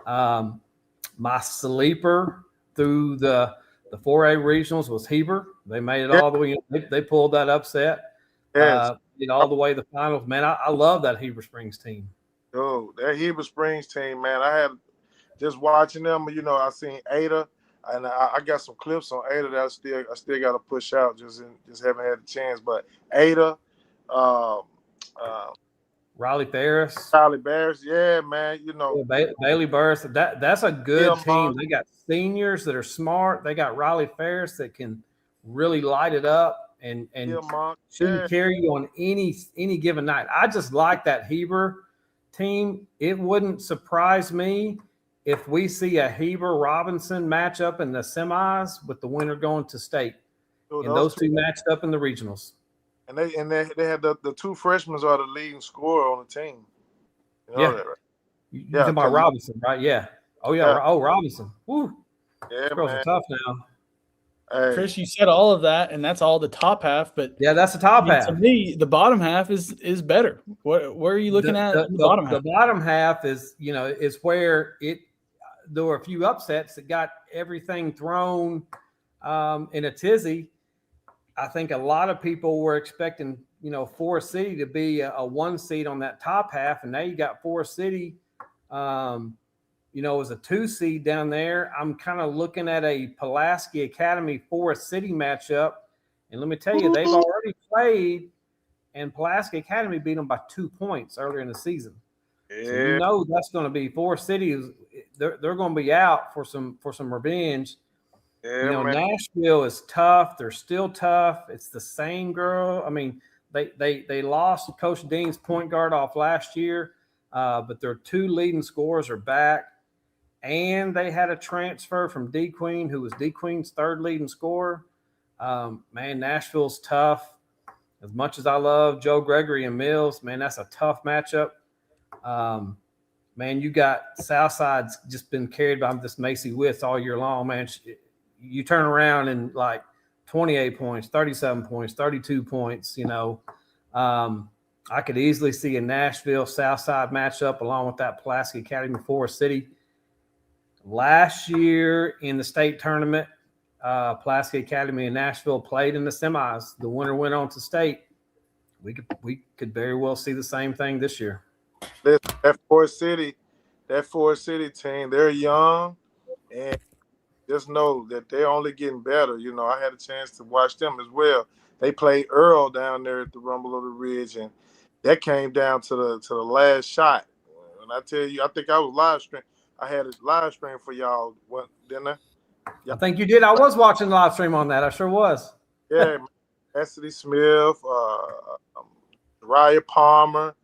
C: My sleeper through the 4A regionals was Heber. They made it all the way. They pulled that upset.
D: Yes.
C: All the way to the finals. Man, I love that Heber Springs team.
D: Oh, that Heber Springs team, man. I had just watching them, I seen Ada, and I got some clips on Ada that I still got to push out. Just haven't had a chance. But Ada,
C: Riley Ferris,
D: yeah, man.
C: Bailey Burris. That's a good team. They got seniors that are smart. They got Riley Ferris that can really light it up and
D: Mark.
C: she can carry you on any given night. I just like that Heber team. It wouldn't surprise me if we see a Heber Robinson matchup in the semis with the winner going to state, and those two matched up in the regionals.
D: And they had the two freshmen are the leading scorer on the team. You know that, right?
C: You're talking about Robinson, right? Yeah. Oh yeah. Yeah. Oh, Robinson. Woo.
D: Yeah,
C: girls are tough now.
A: Hey. Chris, you said all of that, and that's all the top half. But
C: yeah, that's the top half.
A: To me, the bottom half is better. Where are you looking at the bottom half?
C: The bottom half is is where there were a few upsets that got everything thrown in a tizzy. I think a lot of people were expecting Forest City to be a 1 seed on that top half, and now you got Forest City. As a 2 seed down there. I'm kind of looking at a Pulaski Academy Forest City matchup. And let me tell you, they've already played, and Pulaski Academy beat them by 2 points earlier in the season. Yeah. So that's going to be Forest City. They're going to be out for some revenge. Yeah, Nashville is tough. They're still tough. It's the same girl. I mean, they lost Coach Dean's point guard off last year, but their 2 leading scorers are back. And they had a transfer from D Queen, who was D Queen's 3rd leading scorer. Nashville's tough. As much as I love Joe Gregory and Mills, that's a tough matchup. You got Southside's just been carried by this Macy Witz all year long, man. You turn around and like 28 points, 37 points, 32 points, I could easily see a Nashville Southside matchup along with that Pulaski Academy Forest City. Last year in the state tournament, Pulaski Academy and Nashville played in the semis. The winner went on to state. We could very well see the same thing this year.
D: That Forest City team, they're young, and just know that they're only getting better. I had a chance to watch them as well. They played Earl down there at the Rumble of the Ridge, and that came down to the last shot. And I tell you, I think I was live stream. I had a live stream for y'all, didn't I?
C: Yeah. I think you did. I was watching the live stream on that. I sure was.
D: Yeah, Cassidy Smith, Raya Palmer,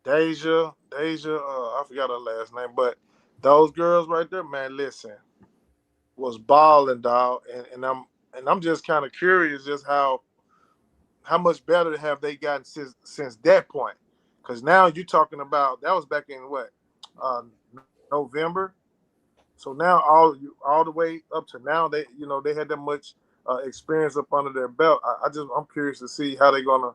D: Deja, I forgot her last name, but those girls right there, man, listen, was balling, dog, and I'm just kind of curious just how much better have they gotten since that point. Because now you're talking about that was back in November, so now all the way up to now they had that much experience up under their belt. I'm curious to see how they're gonna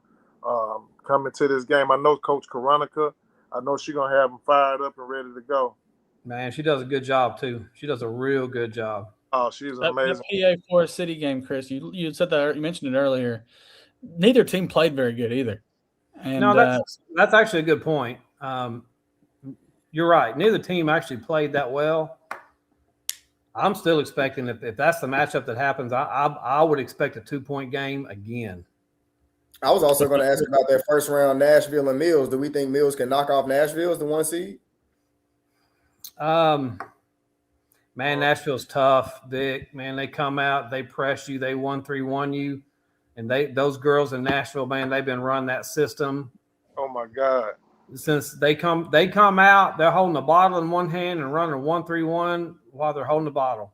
D: come into this game. I know Coach Karonica. I know she's gonna have them fired up and ready to go.
C: Man, she does a good job too. She does a real good job.
D: Oh, she's amazing.
A: That PA Forest City game, Chris. You said that, you mentioned it earlier. Neither team played very good either. And,
C: no, that's actually a good point. You're right. Neither team actually played that well. I'm still expecting if that's the matchup that happens, I would expect a 2-point game again.
B: I was also going to ask about that first round, Nashville and Mills. Do we think Mills can knock off Nashville as the 1 seed?
C: Nashville's tough, Vic. Man, they come out, they press you, they 1-3-1 you. And those girls in Nashville, man, they've been running that system.
D: Oh my God!
C: Since they come out, they're holding the bottle in one hand and running a 1-3-1 while they're holding the bottle.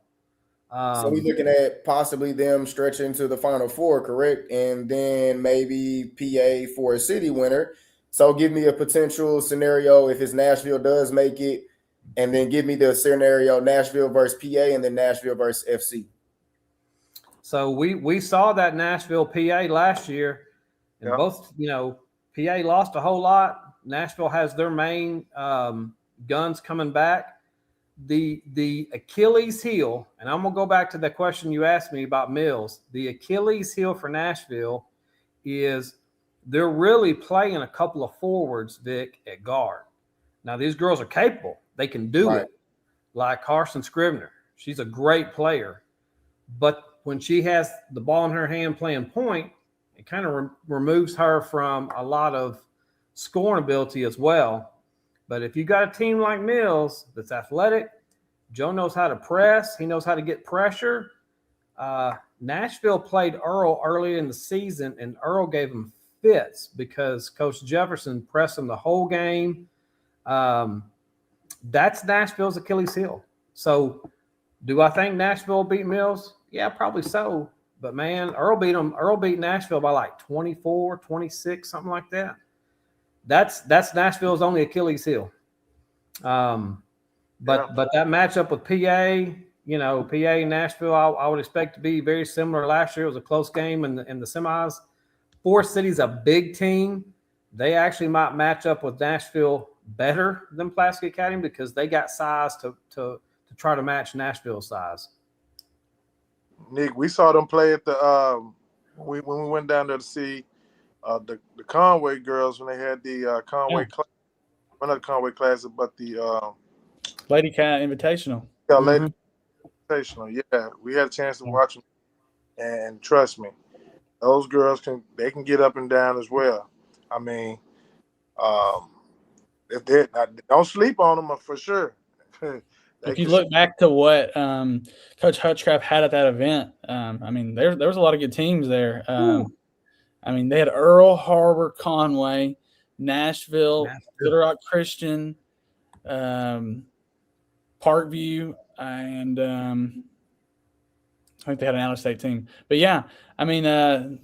B: So we're looking at possibly them stretching to the Final Four, correct? And then maybe PA for a city winner. So give me a potential scenario if it's Nashville does make it, and then give me the scenario Nashville versus PA and then Nashville versus FC.
C: So we saw that Nashville PA last year, and both PA lost a whole lot. Nashville has their main guns coming back. The Achilles heel, and I'm gonna go back to the question you asked me about Mills. The Achilles heel for Nashville is they're really playing a couple of forwards, Vic, at guard. Now these girls are capable; they can do it. Like Carson Scrivener, she's a great player, but when she has the ball in her hand playing point, it kind of removes her from a lot of scoring ability as well. But if you got a team like Mills that's athletic, Joe knows how to press. He knows how to get pressure. Nashville played Earl early in the season, and Earl gave him fits because Coach Jefferson pressed him the whole game. That's Nashville's Achilles heel. So do I think Nashville will beat Mills? Yeah, probably so. But, man, Earl beat Nashville by like 24, 26, something like that. That's Nashville's only Achilles heel. But that matchup with PA, PA and Nashville, I would expect to be very similar. Last year it was a close game in the semis. Forest City's a big team. They actually might match up with Nashville better than Pulaski Academy because they got size to try to match Nashville's size.
D: Nick, we saw them play at the when we went down there to see the Conway girls when they had the Conway class. Well, not the Conway Classic, but the
A: Lady Cat Invitational.
D: Yeah, Lady Invitational. Yeah, we had a chance to watch them, and trust me, those girls can get up and down as well. I mean, if they don't sleep on them for sure.
A: If you look back to what Coach Hutchcraft had at that event, I mean, there was a lot of good teams there. I mean, they had Earl, Harbor, Conway, Nashville, Little Rock Christian, Parkview, and I think they had an out-of-state team. But yeah, I mean,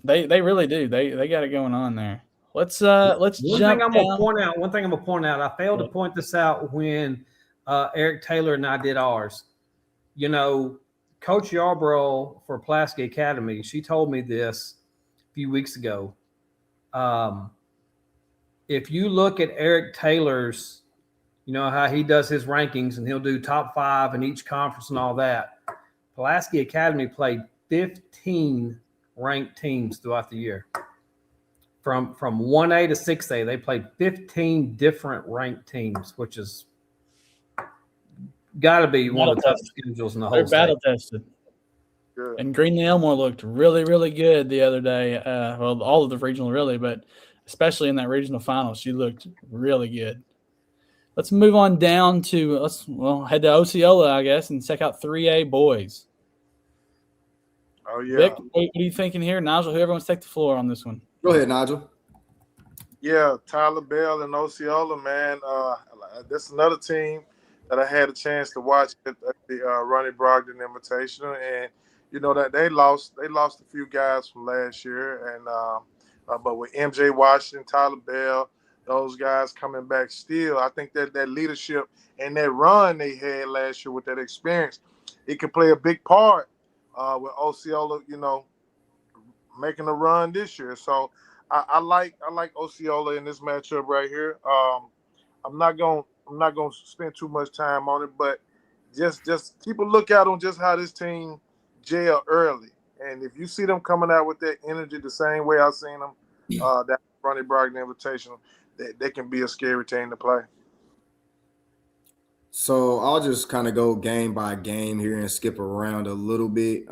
A: they really do. They got it going on there. Let's jump down.
C: One thing I'm gonna point out. I failed to point this out when Eric Taylor and I did ours. Coach Yarbrough for Pulaski Academy, she told me this a few weeks ago. If you look at Eric Taylor's, how he does his rankings and he'll do top 5 in each conference and all that. Pulaski Academy played 15 ranked teams throughout the year. From 1A to 6A, they played 15 different ranked teams, which is got to be one of the toughest schedules in the whole state.
A: They're battle tested.
D: Good.
A: And Green Elmore looked really, really good the other day. Well, all of the regional really, but especially in that regional final, she looked really good. Let's move on down to head to Osceola, I guess, and check out 3A boys.
D: Oh yeah.
A: Vic, what are you thinking here, Nigel? Whoever wants to take the floor on this one.
B: Go ahead, Nigel.
D: Yeah, Tyler Bell and Osceola, man. This is another team that I had a chance to watch at the Ronnie Brogdon Invitational, and that they lost a few guys from last year, and but with MJ Washington, Tyler Bell, those guys coming back still, I think that leadership and that run they had last year with that experience, it can play a big part with Osceola, making a run this year. So I like Osceola in this matchup right here. I'm not gonna spend too much time on it, but just keep a lookout on just how this team gel early. And if you see them coming out with that energy the same way I've seen them, that Ronnie Brogdon Invitational, they can be a scary team to play.
B: So I'll just kind of go game by game here and skip around a little bit.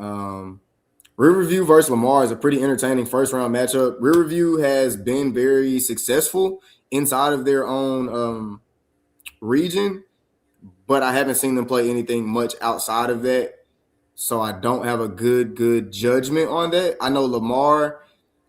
B: Riverview versus Lamar is a pretty entertaining first-round matchup. Riverview has been very successful inside of their own region, but I haven't seen them play anything much outside of that. So I don't have a good judgment on that. I know Lamar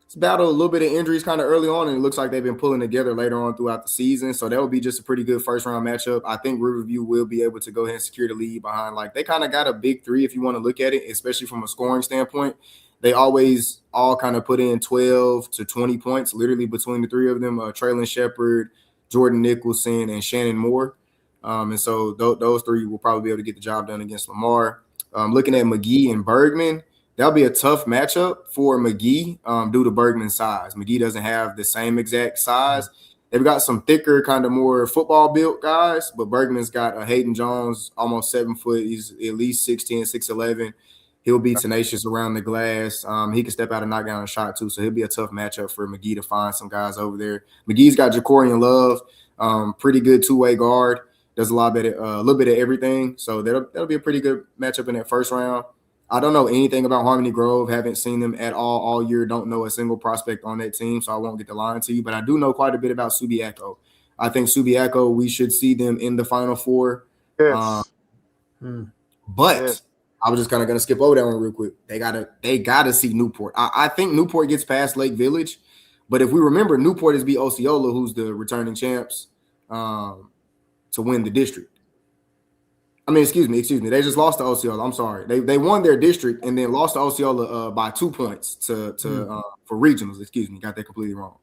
B: has battled a little bit of injuries kind of early on, and it looks like they've been pulling together later on throughout the season. So that would be just a pretty good first-round matchup. I think Riverview will be able to go ahead and secure the lead behind. They kind of got a big three if you want to look at it, especially from a scoring standpoint. They always all kind of put in 12 to 20 points, literally between the three of them, Traylon Shepard, Jordan Nicholson, and Shannon Moore. And so those three will probably be able to get the job done against Lamar. Looking at McGee and Bergman, that'll be a tough matchup for McGee due to Bergman's size. McGee doesn't have the same exact size. They've got some thicker, kind of more football-built guys, but Bergman's got a Hayden Jones, almost 7 foot. He's at least 6'10", 6'11". He'll be tenacious around the glass. He can step out and knock down a shot, too, so he'll be a tough matchup for McGee to find some guys over there. McGee's got Jacorian Love, pretty good two-way guard. Does a little bit of everything. So that'll be a pretty good matchup in that first round. I don't know anything about Harmony Grove. Haven't seen them at all year. Don't know a single prospect on that team, so I won't get the line to you. But I do know quite a bit about Subiaco. I think Subiaco, we should see them in the Final Four.
D: Yes.
B: But
D: Yes.
B: I was just kind of going to skip over that one real quick. They gotta see Newport. I think Newport gets past Lake Village, but if we remember, Newport is beat Osceola, who's the returning champs, to win the district. I mean, excuse me. They just lost to Osceola. I'm sorry. They won their district and then lost to Osceola by 2 points for regionals. Excuse me, got that completely wrong.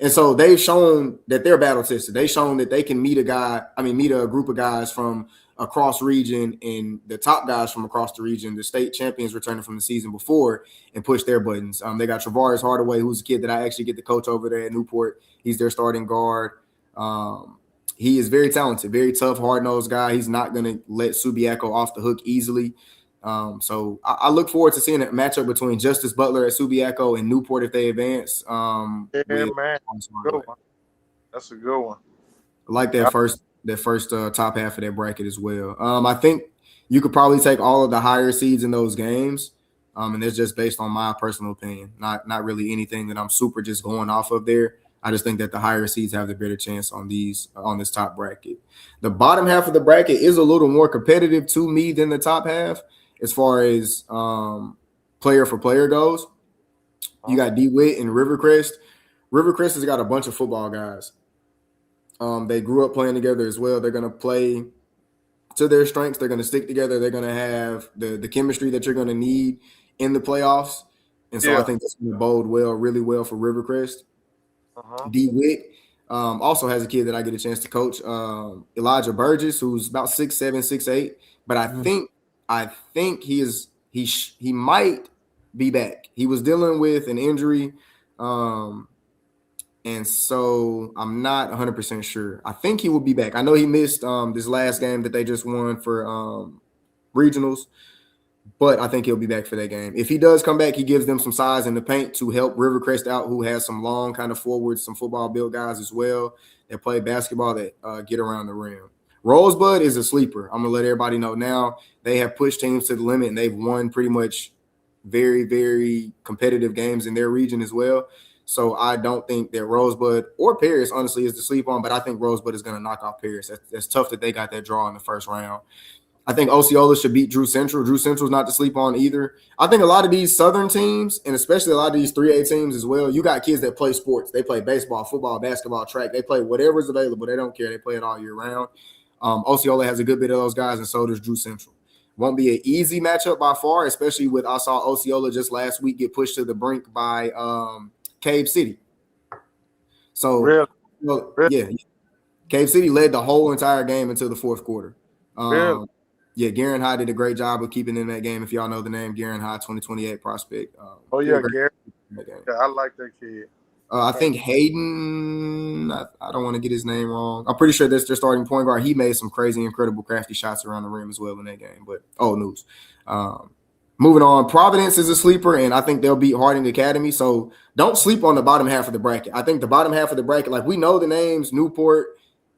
B: And so they've shown that they're battle tested. They've shown that they can meet a group of guys from across region and the top guys from across the region, the state champions returning from the season before, and push their buttons. They got Travaris Hardaway, who's a kid that I actually get to coach over there at Newport. He's their starting guard. He is very talented, very tough, hard-nosed guy. He's not going to let Subiaco off the hook easily. So I look forward to seeing a matchup between Justice Butler at Subiaco and Newport if they advance.
D: Man. Good one. That's a good one.
B: I like that first top half of that bracket as well. I think you could probably take all of the higher seeds in those games. And that's just based on my personal opinion, not really anything that I'm super just going off of there. I just think that the higher seeds have the better chance on this top bracket. The bottom half of the bracket is a little more competitive to me than the top half as far as player for player goes. You got DeWitt and Rivercrest. Rivercrest has got a bunch of football guys. They grew up playing together as well. They're going to play to their strengths. They're going to stick together. They're going to have the chemistry that you're going to need in the playoffs. And so I think that's going to bode really well for Rivercrest. DeWitt also has a kid that I get a chance to coach, Elijah Burgess, who's about 6'7", 6'8". But I think he might be back. He was dealing with an injury, and so I'm not 100% sure. I think he will be back. I know he missed this last game that they just won for regionals, but I think he'll be back for that game. If he does come back, he gives them some size in the paint to help Rivercrest out, who has some long kind of forwards, some football build guys as well that play basketball that get around the rim. Rosebud is a sleeper. I'm going to let everybody know now. They have pushed teams to the limit, and they've won pretty much very, very competitive games in their region as well. So I don't think that Rosebud or Paris, honestly, is to sleep on, but I think Rosebud is going to knock off Paris. That's tough that they got that draw in the first round. I think Osceola should beat Drew Central. Drew Central's not to sleep on either. I think a lot of these Southern teams, and especially a lot of these 3A teams as well, you got kids that play sports. They play baseball, football, basketball, track. They play whatever's available. They don't care. They play it all year round. Osceola has a good bit of those guys, and so does Drew Central. Won't be an easy matchup by far, especially with I saw Osceola just last week get pushed to the brink by Cave City. So,
D: Really?
B: Yeah, Cave City led the whole entire game until the fourth quarter.
D: Really?
B: Yeah, Garen High did a great job of keeping in that game. If y'all know the name, Garen High, 2028 prospect.
D: Garen. Yeah, I like that kid.
B: I think Hayden, I don't want to get his name wrong. I'm pretty sure that's their starting point guard. He made some crazy, incredible, crafty shots around the rim as well in that game. But old news. Moving on, Providence is a sleeper, and I think they'll beat Harding Academy. So don't sleep on the bottom half of the bracket. I think the bottom half of the bracket, like we know the names, Newport,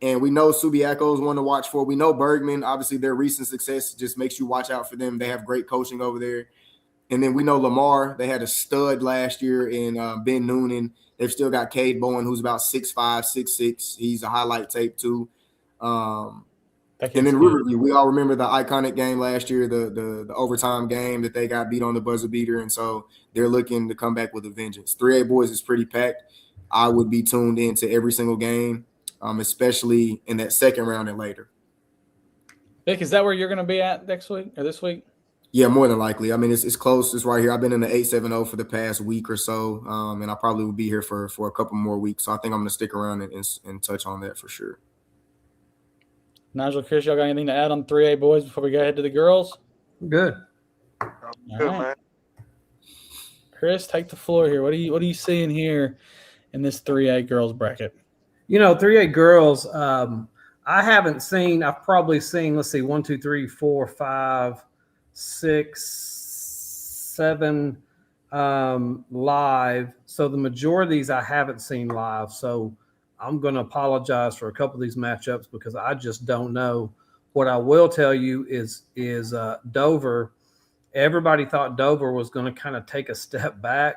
B: and we know Subiaco is one to watch for. We know Bergman, obviously their recent success just makes you watch out for them. They have great coaching over there. And then we know Lamar. They had a stud last year in Ben Noonan. They've still got Cade Bowen, who's about 6'5", 6'6". He's a highlight tape too. And then Riverview. We all remember the iconic game last year, the overtime game that they got beat on the buzzer beater. And so they're looking to come back with a vengeance. 3A boys is pretty packed. I would be tuned into every single game, especially in that second round and later.
A: Vic, is that where you're going to be at next week or this week?
B: Yeah, more than likely. I mean, it's close. It's right here. I've been in the 870 for the past week or so, and I probably will be here for a couple more weeks. So I think I'm going to stick around and touch on that for sure.
A: Nigel, Chris, y'all got anything to add on 3A boys before we go ahead to the girls?
C: Good.
A: All right. Chris, take the floor here. What are you seeing here in this 3A girls bracket?
C: 3A girls, I haven't seen. I've probably seen, let's see, 1, 2, 3, 4, 5, 6, 7 live. So the majority of these I haven't seen live. So I'm going to apologize for a couple of these matchups because I just don't know. What I will tell you is Dover. Everybody thought Dover was going to kind of take a step back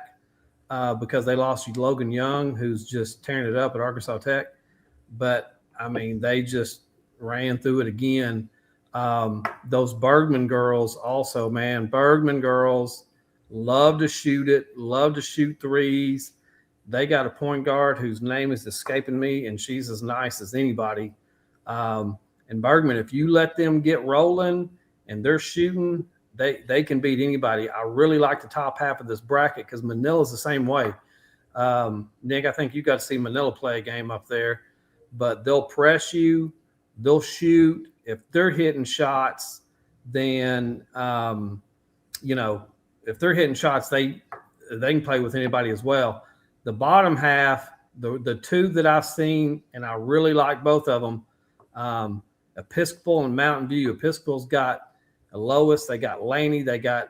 C: because they lost Logan Young, who's just tearing it up at Arkansas Tech. But, I mean, they just ran through it again. Those Bergman girls also, man. Bergman girls love to shoot it, love to shoot threes. They got a point guard whose name is escaping me, and she's as nice as anybody. And Bergman, if you let them get rolling and they're shooting, they can beat anybody. I really like the top half of this bracket because Manila's the same way. Nick, I think you got to see Manila play a game up there, but they'll press you, they'll shoot. If they're hitting shots, then if they're hitting shots, they can play with anybody as well. The bottom half, the two that I've seen, and I really like both of them, Episcopal and Mountain View. Episcopal's got Lois, they got Laney, they got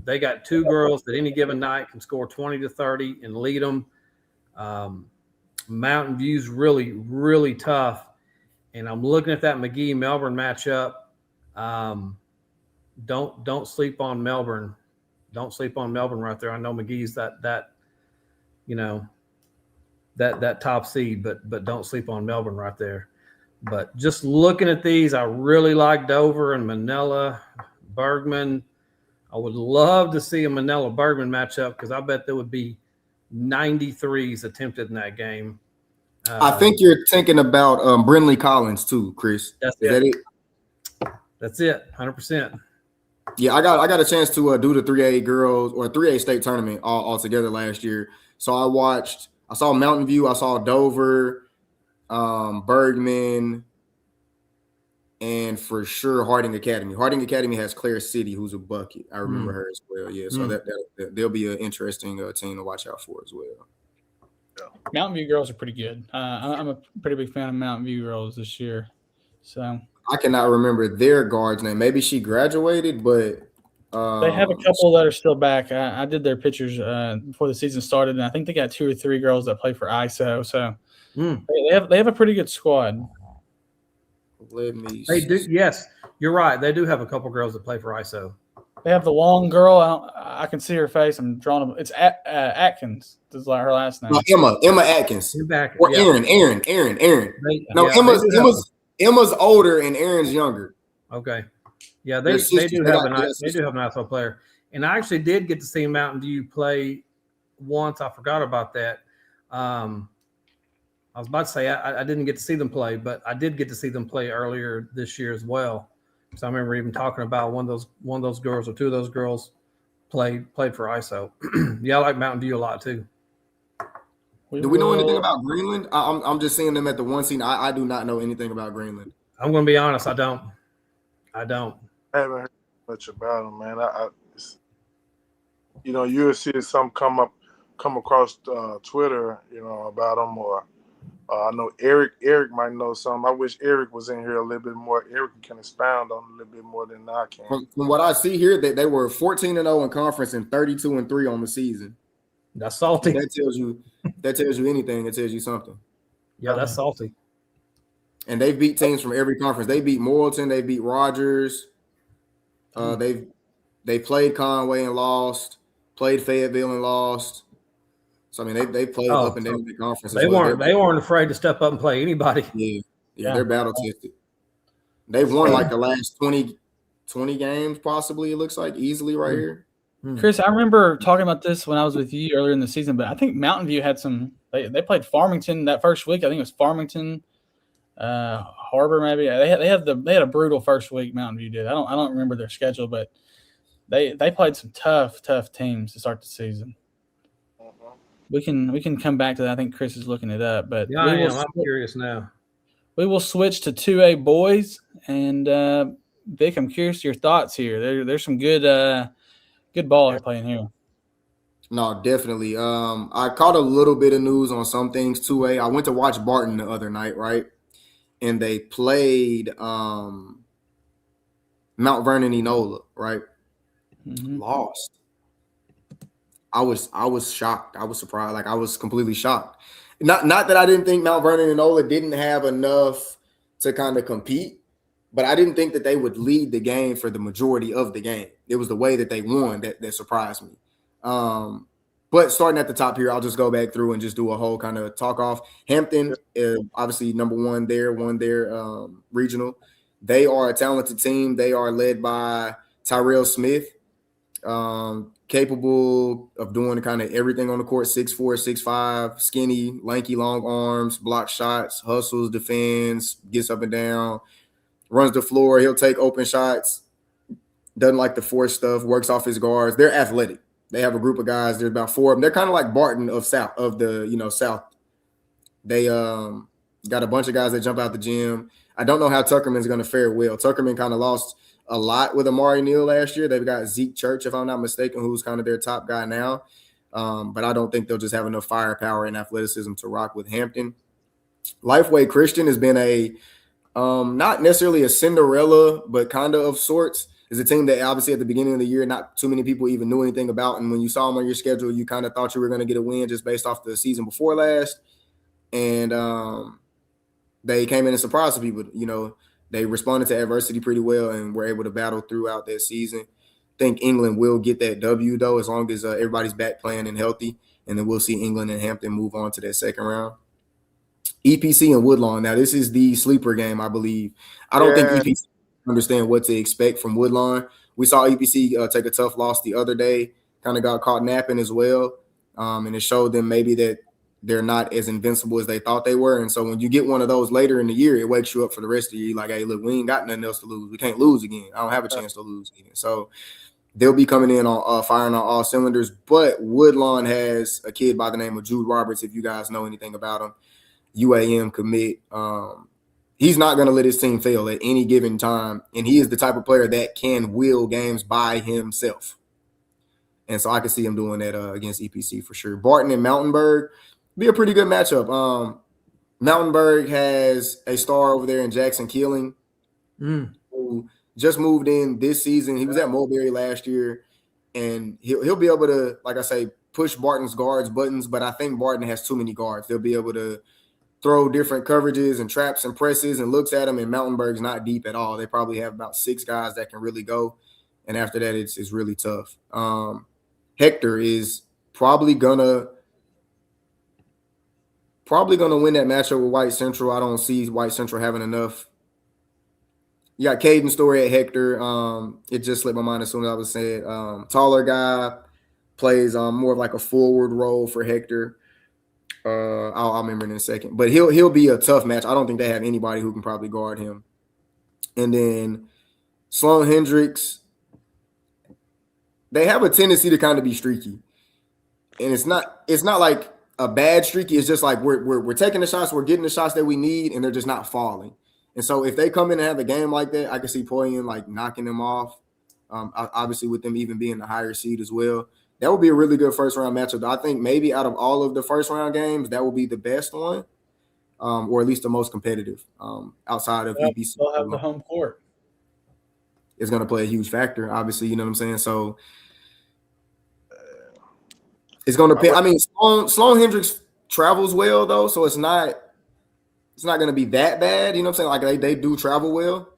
C: they got two girls that any given night can score 20 to 30 and lead them. Mountain View's really, really tough. And I'm looking at that McGee-Melbourne matchup. Don't sleep on Melbourne. Don't sleep on Melbourne right there. I know McGee's that top seed, but don't sleep on Melbourne right there. But just looking at these, I really like Dover and Manila, Bergman. I would love to see a Manila-Bergman matchup because I bet there would be 93s attempted in that game.
B: I think you're thinking about Brinley Collins too, Chris.
C: Is
B: that it?
C: That's it, 100%.
B: Yeah, I got a chance to do the 3A girls or 3A state tournament all together last year. So I saw Mountain View, I saw Dover, Bergman, and for sure Harding Academy. Harding Academy has Claire City, who's a bucket. I remember her as well. Yeah, so that they'll be an interesting team to watch out for as well.
A: Mountain View girls are pretty good. I'm a pretty big fan of Mountain View girls this year. So
B: I cannot remember their guard's name. Maybe she graduated, but
A: they have a couple that are still back. I did their pictures before the season started, and I think they got 2 or 3 girls that play for ISO. So they have a pretty good squad.
B: Let me.
C: They do. Yes, you're right. They do have a couple girls that play for ISO.
A: They have the long girl. I can see her face. I'm drawing them. It's Atkins. This is like her last name.
B: No, Emma Atkins. Or
C: yeah.
B: Aaron. Emma's older and Aaron's younger.
C: Okay. Yeah, they do have an ISO player. And I actually did get to see Mountain View play once. I forgot about that. I was about to say I didn't get to see them play, but I did get to see them play earlier this year as well. So I remember even talking about one of those girls or two of those girls played for ISO. Yeah, I like Mountain View a lot too.
B: Do we know anything about Greenland? I'm just seeing them at the 1 seed. I do not know anything about Greenland.
C: I'm going to be honest. I don't.
D: I haven't heard much about them, man. You'll see some come across Twitter, about them, or I know Eric might know some. I wish Eric was in here a little bit more. Eric can expound on a little bit more than I can.
B: From what I see here, they were 14-0 in conference and 32-3 on the season.
C: That's salty.
B: That tells you anything. It tells you something.
C: Yeah, that's salty.
B: And they beat teams from every conference. They beat Morrilton. They beat Rogers. They played Conway and lost. Played Fayetteville and lost. So I mean, they played up and down the conference.
C: They weren't afraid to step up and play anybody.
B: Yeah, they're battle tested. They've won like the last 20 games, possibly. It looks like easily right here.
A: Chris, I remember talking about this when I was with you earlier in the season, but I think Mountain View had they played Farmington that first week. I think it was Farmington, Harbor maybe. They had a brutal first week. Mountain View did. I don't remember their schedule, but they played some tough teams to start the season. We can come back to that. I think Chris is looking it up, but
C: yeah, I'm curious now.
A: We will switch to 2A boys, and Vic, I'm curious to your thoughts here. There's some good ball playing here.
B: No, definitely. I caught a little bit of news on some things 2A. I went to watch Barton the other night, right? And they played Mount Vernon Enola, right?
A: Mm-hmm.
B: Lost. I was shocked. I was surprised. Like I was completely shocked. Not that I didn't think Mount Vernon Enola didn't have enough to kind of compete, but I didn't think that they would lead the game for the majority of the game. It was the way that they won that surprised me. But starting at the top here, I'll just go back through and just do a whole kind of talk off. Hampton, obviously number one there, won their regional. They are a talented team. They are led by Tyrell Smith, capable of doing kind of everything on the court, 6'4", 6'5", skinny, lanky, long arms, blocks shots, hustles, defends, gets up and down, runs the floor. He'll take open shots, doesn't like the force stuff, works off his guards. They're athletic. They have a group of guys. There's about 4 of them. They're kind of like Barton of South. They got a bunch of guys that jump out the gym. I don't know how Tuckerman's going to fare well. Tuckerman kind of lost a lot with Amari Neal last year. They've got Zeke Church, if I'm not mistaken, who's kind of their top guy now. But I don't think they'll just have enough firepower and athleticism to rock with Hampton. Lifeway Christian has been a not necessarily a Cinderella, but kind of sorts. Is a team that obviously at the beginning of the year, not too many people even knew anything about. And when you saw them on your schedule, you kind of thought you were going to get a win just based off the season before last. And they came in and surprised people. You know, they responded to adversity pretty well and were able to battle throughout that season. I think England will get that W, though, as long as everybody's back playing and healthy. And then we'll see England and Hampton move on to that second round. EPC and Woodlawn. Now, this is the sleeper game, I believe. I don't think EPC understand what to expect from Woodlawn. We saw EPC take a tough loss the other day, kind of got caught napping as well. And it showed them maybe that they're not as invincible as they thought they were. And so when you get one of those later in the year, it wakes you up for the rest of the year. Like, hey, look, we ain't got nothing else to lose. We can't lose again. I don't have a chance to lose again. So they'll be coming in on firing on all cylinders. But Woodlawn has a kid by the name of Jude Roberts, if you guys know anything about him, UAM commit. He's not going to let his team fail at any given time. And he is the type of player that can will games by himself. And so I can see him doing that against EPC for sure. Barton and Mountainburg be a pretty good matchup. Mountainburg has a star over there in Jackson Keeling, who just moved in this season. He was at Mulberry last year. And he'll be able to, like I say, push Barton's guards buttons. But I think Barton has too many guards. They'll be able to throw different coverages and traps and presses and looks at them, and Mountainburg's not deep at all. They probably have about 6 guys that can really go, and after that, it's really tough. Hector is probably gonna win that matchup with White Central. I don't see White Central having enough. You got Caden Story at Hector. It just slipped my mind as soon as I was saying. Taller guy, plays more of like a forward role for Hector. I'll remember in a second, but he'll be a tough match. I don't think they have anybody who can probably guard him. And then Sloan Hendricks, they have a tendency to kind of be streaky, and it's not like a bad streaky. It's just like we're taking the shots, we're getting the shots that we need, and they're just not falling. And so if they come in and have a game like that, I can see Poyen like knocking them off. Obviously, with them even being the higher seed as well. That would be a really good first-round matchup. I think maybe out of all of the first-round games, that would be the best one, or at least the most competitive outside of EPC.
A: They'll have the home court.
B: It's going to play a huge factor, obviously, you know what I'm saying? So it's going to pay. I mean, Sloan Hendricks travels well, though, so it's not going to be that bad, you know what I'm saying? Like, they do travel well.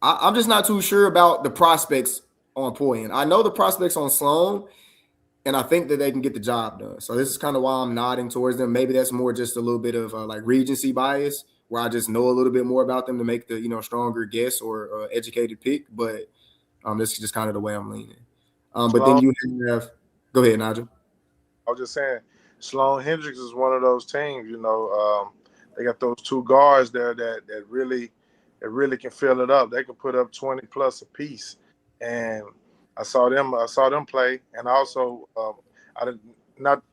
B: I'm just not too sure about the prospects on Poyen. I know the prospects on Sloan, and I think that they can get the job done. So this is kind of why I'm nodding towards them. Maybe that's more just a little bit of like recency bias, where I just know a little bit more about them to make the stronger guess or educated pick. But this is just kind of the way I'm leaning. But then you have – go ahead, Nigel.
D: I was just saying, Sloan Hendricks is one of those teams. They got those 2 guards there that really can fill it up. They can put up 20 plus a piece. And I saw them play, and also I did not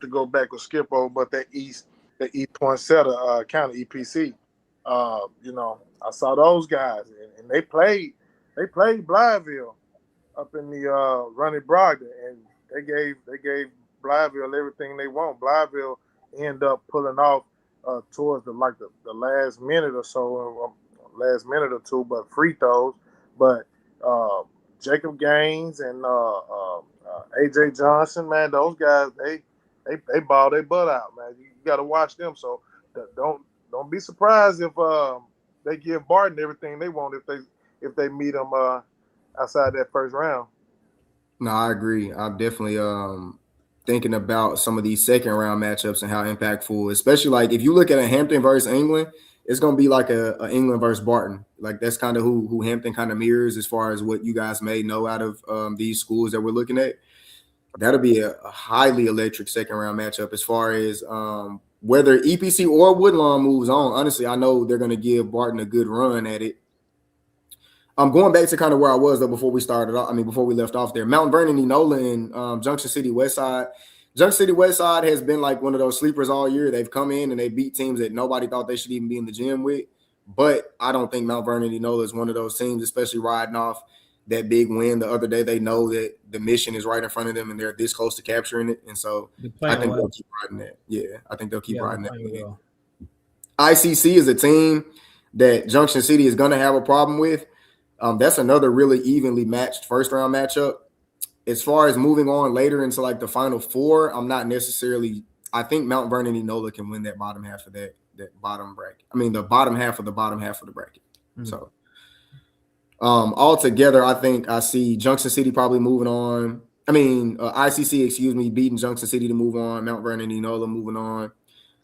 D: to go back with Skippo, but the East Poinsettia County EPC. I saw those guys, and they played Blytheville up in the Ronnie Brogdon, and they gave Blytheville everything they want. Blytheville ended up pulling off towards the last minute or so, last minute or two, but free throws, but. Jacob Gaines and AJ Johnson, man, those guys they ball their butt out, man. You got to watch them. So don't be surprised if they give Barton everything they want if they meet them outside that first round.
B: No, I agree. I'm definitely thinking about some of these second round matchups and how impactful, especially like if you look at a Hampton versus England, it's gonna be like a England versus Barton. Like that's kind of who Hampton kind of mirrors as far as what you guys may know out of these schools that we're looking at. That'll be a highly electric second round matchup. As far as whether EPC or Woodlawn moves on, honestly, I know they're gonna give Barton a good run at it. I'm going back to kind of where I was though before we started. Before we left off there, Mount Vernon, Enola, and Junction City Westside. Junction City Westside has been like one of those sleepers all year. They've come in and they beat teams that nobody thought they should even be in the gym with. But I don't think Mount Vernon, Enola is one of those teams, especially riding off that big win the other day. They know that the mission is right in front of them and they're this close to capturing it. And so I think they'll keep riding that. Yeah, I think they'll keep riding that. Well. ICC is a team that Junction City is going to have a problem with. That's another really evenly matched first round matchup. As far as moving on later into like the final four, I'm not necessarily. I think Mount Vernon Enola can win that bottom half of that bottom bracket. The bottom half of the bottom half of the bracket. Mm-hmm. So, altogether, I think I see Junction City probably moving on. ICC, beating Junction City to move on. Mount Vernon Enola moving on.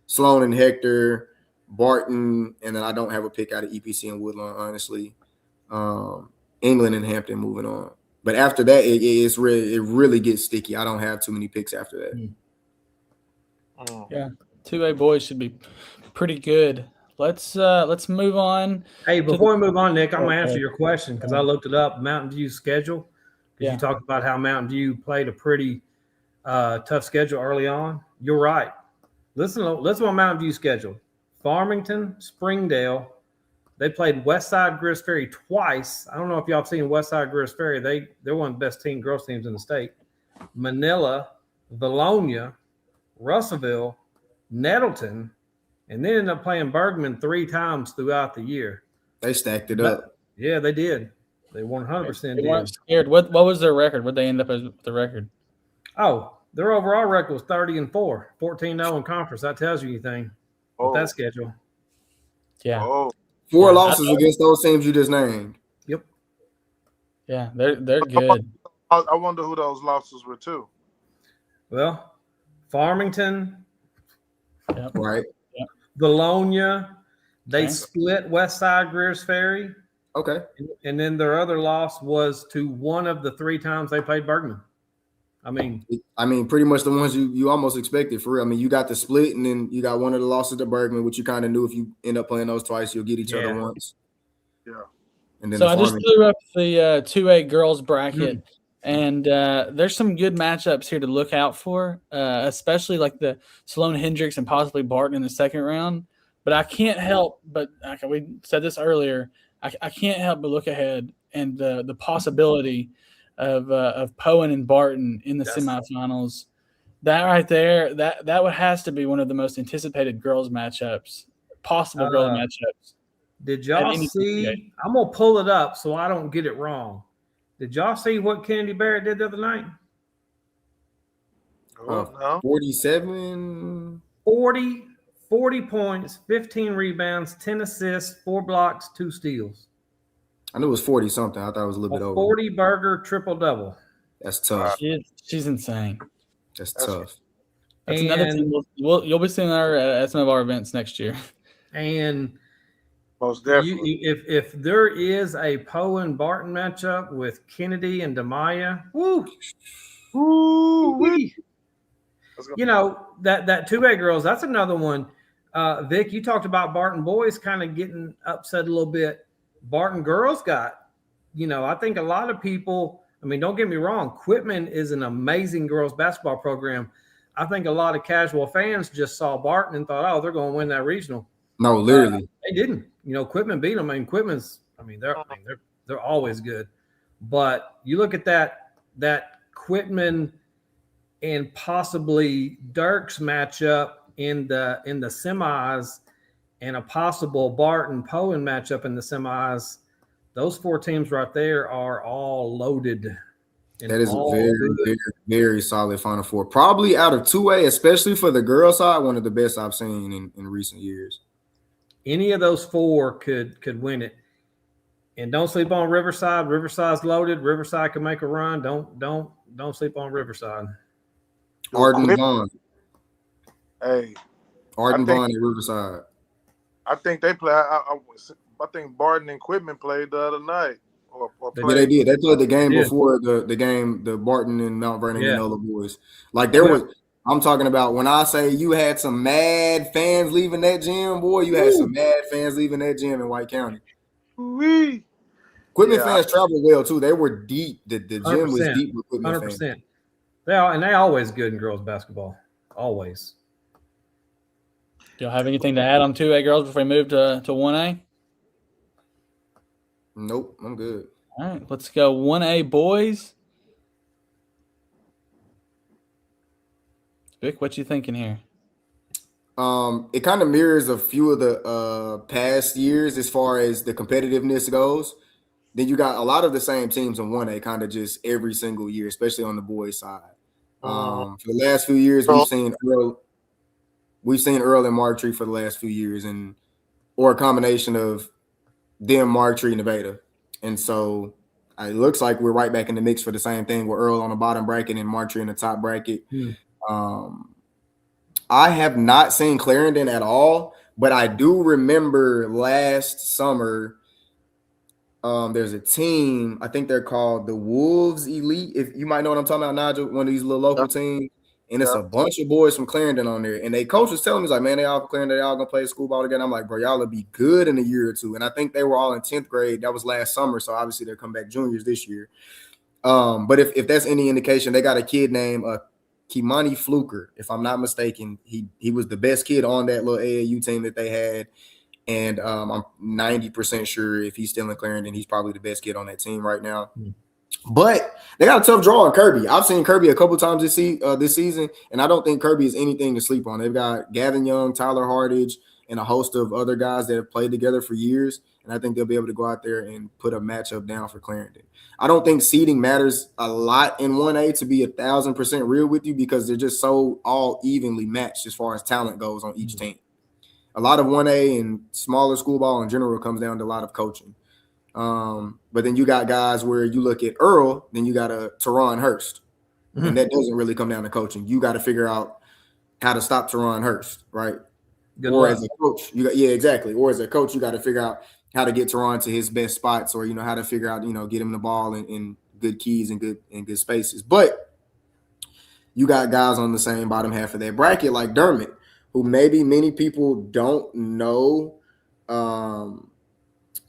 B: Sloan and Hector, Barton, and then I don't have a pick out of EPC and Woodlawn, honestly. England and Hampton moving on, but after that it really gets sticky. I don't have too many picks after that.
A: Yeah, 2A boys should be pretty good. Let's move on.
C: Hey, before we move on, Nick, I'm gonna answer your question because I looked it up. Mountain View's schedule. Yeah. You talked about how Mountain View played a pretty tough schedule early on. You're right. Listen on Mountain View's schedule: Farmington, Springdale. They played Westside Greers Ferry twice. I don't know if y'all have seen Westside Greers Ferry. They're one of the best girls teams in the state. Manila, Valonia, Russellville, Nettleton, and then ended up playing Bergman 3 times throughout the year.
B: They stacked it up.
C: Yeah, they did. They 100%
A: They weren't scared. What was their record? What they end up as the record?
C: Oh, their overall record was 30-4, 14-0 in conference. That tells you anything with that schedule.
A: Yeah.
D: Oh.
B: 4 losses against those teams you just named.
C: Yep.
A: Yeah, they're good.
D: I wonder who those losses were too.
C: Well, Farmington,
B: right?
A: Yep.
C: Valonia, they split Westside Greers Ferry.
B: Okay.
C: And then their other loss was to one of the 3 times they played Bergman.
B: Pretty much the ones you almost expected for real. You got the split, and then you got one of the losses to Bergman, which you kind of knew if you end up playing those twice, you'll get each other once.
D: Yeah.
B: And then
A: so I just threw up the 2A girls bracket, and there's some good matchups here to look out for, especially like the Sloan Hendricks and possibly Barton in the second round. But I can't help but we said this earlier. I can't help but look ahead and the possibility of Poen and Barton in the semifinals. That right there, that has to be one of the most anticipated girls matchups, possible girls matchups.
C: Did y'all see? I'm gonna pull it up so I don't get it wrong. Did y'all see what Kennedy Barrett did the other night?
D: No.
B: 47.
C: 40 points, 15 rebounds, 10 assists, 4 blocks, 2 steals.
B: I knew it was 40 something. I thought it was a little bit over.
C: 40 burger triple-double.
B: That's tough.
A: She's insane.
B: That's tough.
A: That's another team you'll be seeing her at some of our events next year.
C: And
D: most definitely,
C: if there is a Poe and Barton matchup with Kennedy and Demaya, that 2A girls, that's another one. Vic, you talked about Barton boys kind of getting upset a little bit. Barton girls got, I think a lot of people, don't get me wrong, Quitman is an amazing girls basketball program. I think a lot of casual fans just saw Barton and thought, oh, they're going to win that regional.
B: No, literally.
C: They didn't. Quitman beat them. Quitman's, they're always good. But you look at that Quitman and possibly Dirks matchup in the semis and a possible Barton Poen matchup in the semis, those 4 teams right there are all loaded.
B: That is a very, very, very solid Final Four. Probably out of 2A, especially for the girls' side, one of the best I've seen in recent years.
C: Any of those 4 could win it. And don't sleep on Riverside. Riverside's loaded. Riverside can make a run. Don't sleep on Riverside.
B: Arden Vaughn.
D: Hey.
B: Arden Vaughn at Riverside.
D: I think they play. I think Barton and Quitman played the other night. Or
B: Yeah, they did. They played the game
C: Yeah.
B: before the game, the Barton and Mount Vernon
C: Yeah.
B: Granola boys. Like there was, I'm talking about when I say you had some mad fans leaving that gym, boy, you had some mad fans leaving that gym in White County.
D: Wee.
B: Quitman fans traveled well too. They were deep. The gym was
C: 100%,
B: deep with Quitman fans.
C: 100%. They always good in girls basketball. Always.
A: Do y'all have anything to add on 2A girls before we move to 1A?
B: Nope, I'm good.
A: All right, let's go 1A boys. Vic, what you thinking here?
B: It kind of mirrors a few of the past years as far as the competitiveness goes. Then you got a lot of the same teams in 1A kind of just every single year, especially on the boys' side. For the last few years, we've seen Earl and Martree for the last few years, or a combination of them, Martree, Nevada. And so it looks like we're right back in the mix for the same thing with Earl on the bottom bracket and Martree in the top bracket. I have not seen Clarendon at all, but I do remember last summer there's a team, I think they're called the Wolves Elite. If you might know what I'm talking about, Nigel, one of these little local teams. And it's a bunch of boys from Clarendon on there. And they coach was telling me, he's like, man, they all from Clarendon, they all gonna play school ball again. I'm like, bro, y'all will be good in a year or two. And I think they were all in 10th grade. That was last summer. So obviously they'll come back juniors this year. But if that's any indication, they got a kid named Kimani Fluker, if I'm not mistaken. He was the best kid on that little AAU team that they had. And I'm 90% sure if he's still in Clarendon, he's probably the best kid on that team right now. But they got a tough draw on Kirby. I've seen Kirby a couple times this season, and I don't think Kirby is anything to sleep on. They've got Gavin Young, Tyler Hardage, and a host of other guys that have played together for years, and I think they'll be able to go out there and put a matchup down for Clarendon. I don't think seeding matters a lot in 1A, to be 1,000% real with you, because they're just so all evenly matched as far as talent goes on each team. A lot of 1A and smaller school ball in general comes down to a lot of coaching. But then you got guys where you look at Earl, then you got a Teron Hurst, and that doesn't really come down to coaching. You got to figure out how to stop Teron Hurst, right? As a coach, exactly. Or as a coach, you got to figure out how to get Teron to his best spots, or how to figure out get him the ball in good keys and good spaces. But you got guys on the same bottom half of that bracket like Dermott, who maybe many people don't know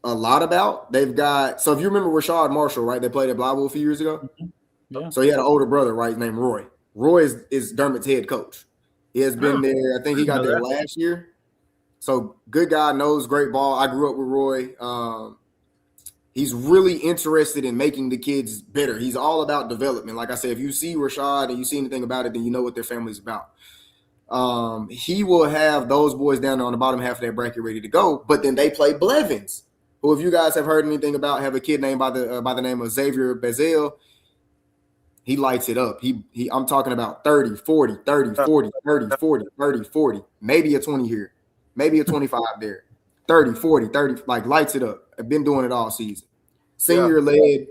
B: a lot about. They've got, so if you remember Rashad Marshall, right? They played at Blyville a few years ago. Yeah. So he had an older brother, right, named Roy. Roy is Dermott's head coach. He has been there. I think he got there last year. So good guy, knows great ball. I grew up with Roy. He's really interested in making the kids better. He's all about development. Like I said, if you see Rashad and you see anything about it, then you know what their family's about. He will have those boys down on the bottom half of that bracket ready to go. But then they play Blevins, who, if you guys have heard anything about, have a kid named by the name of Xavier Bazell. He lights it up. I'm talking about 30, 40, 30, 40, 30, 40, 30, 40, maybe a 20 here, maybe a 25 there, 30, 40, 30, like lights it up. I've been doing it all season. Senior led.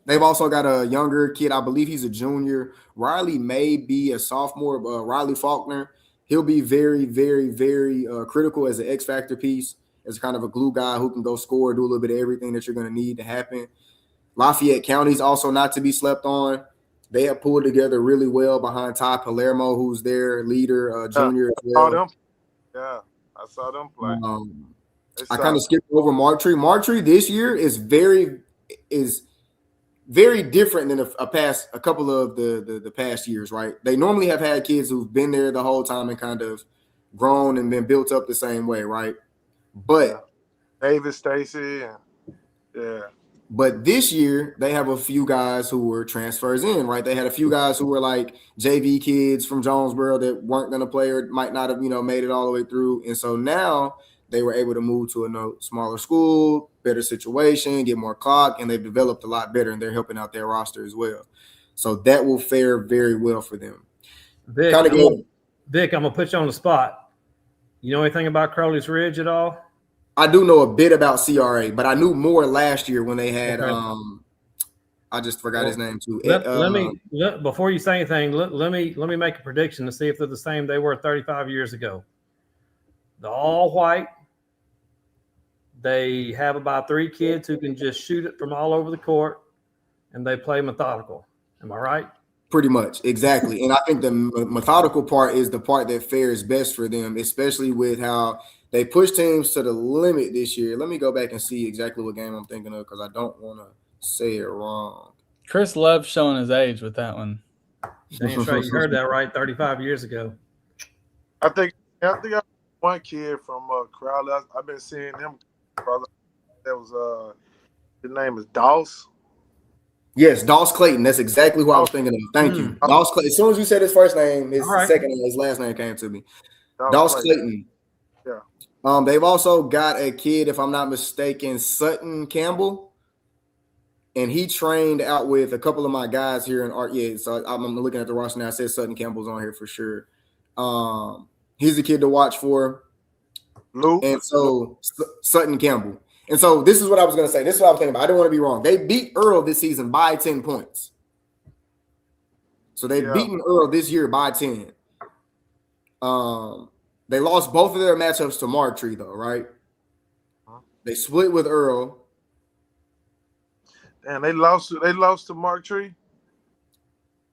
B: They've also got a younger kid. I believe he's a junior. Riley may be a sophomore. Riley Faulkner. He'll be very, very, very critical as an X factor piece, as kind of a glue guy who can go score, do a little bit of everything that you're going to need to happen. Lafayette County's also not to be slept on. They have pulled together really well behind Ty Palermo, who's their leader, junior.
D: I saw them. Yeah, I saw them play.
B: I kind of skipped over Martree. Martree this year is very different than a couple of the past years, right? They normally have had kids who've been there the whole time and kind of grown and been built up the same way, right? But
D: David Stacy, yeah.
B: But this year, they have a few guys who were transfers in, right? They had a few guys who were like JV kids from Jonesboro that weren't going to play or might not have, made it all the way through. And so now they were able to move to a smaller school, better situation, get more clock, and they've developed a lot better, and they're helping out their roster as well. So that will fare very well for them.
C: Vic, I'm going to put you on the spot. You know anything about Crowley's Ridge at all?
B: I do know a bit about CRA, but I knew more last year when they had I just forgot his name too.
C: Let me before you say anything, let me make a prediction to see if they're the same they were 35 years ago. The all white They have about 3 kids who can just shoot it from all over the court, and they play methodical. Am I right?
B: Pretty much, exactly. And I think the methodical part is the part that fares best for them, especially with how they push teams to the limit this year. Let me go back and see exactly what game I'm thinking of because I don't want to say it wrong.
A: Chris loves showing his age with that one.
C: Damn straight, you heard that right 35 years ago.
D: I think I one kid from Crowley. I've been seeing him. That was his name is Doss.
B: Yes, Doss Clayton. That's exactly who I was thinking of. Thank you. Doss Clayton. As soon as you said his first name, his second name, his last name came to me. Doss Clayton.
D: Yeah.
B: They've also got a kid, if I'm not mistaken, Sutton Campbell. And he trained out with a couple of my guys here in Art. Yeah, so I'm looking at the roster now. I said Sutton Campbell's on here for sure. He's a kid to watch for.
D: Luke.
B: And so Sutton Campbell. And so this is what I was going to say. This is what I was thinking about. I didn't want to be wrong. They beat Earl this season by 10 points. So they've beaten Earl this year by 10. They lost both of their matchups to Marktree, though, right? They split with Earl.
D: And they lost to Marktree.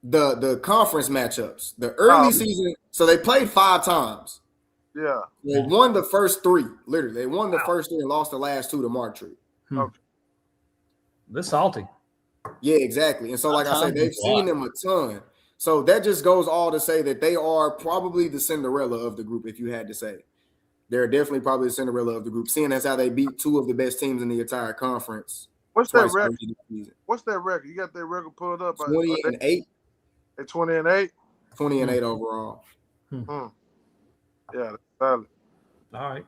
B: The conference matchups, the early season. So they played 5 times.
D: Yeah.
B: They won the first 3. Literally, they won the first 3 and lost the last 2 to Marktree.
D: Okay.
C: This salty.
B: Yeah, exactly. And so, like I said, they've seen them a ton. So that just goes all to say that they are probably the Cinderella of the group, if you had to say. They're definitely probably the Cinderella of the group, seeing as how they beat 2 of the best teams in the entire conference.
D: What's that record? What's that record? You got that record pulled up?
B: 20-8.
D: At 20-8?
B: 20-8 overall.
D: Yeah, that's solid.
C: All right.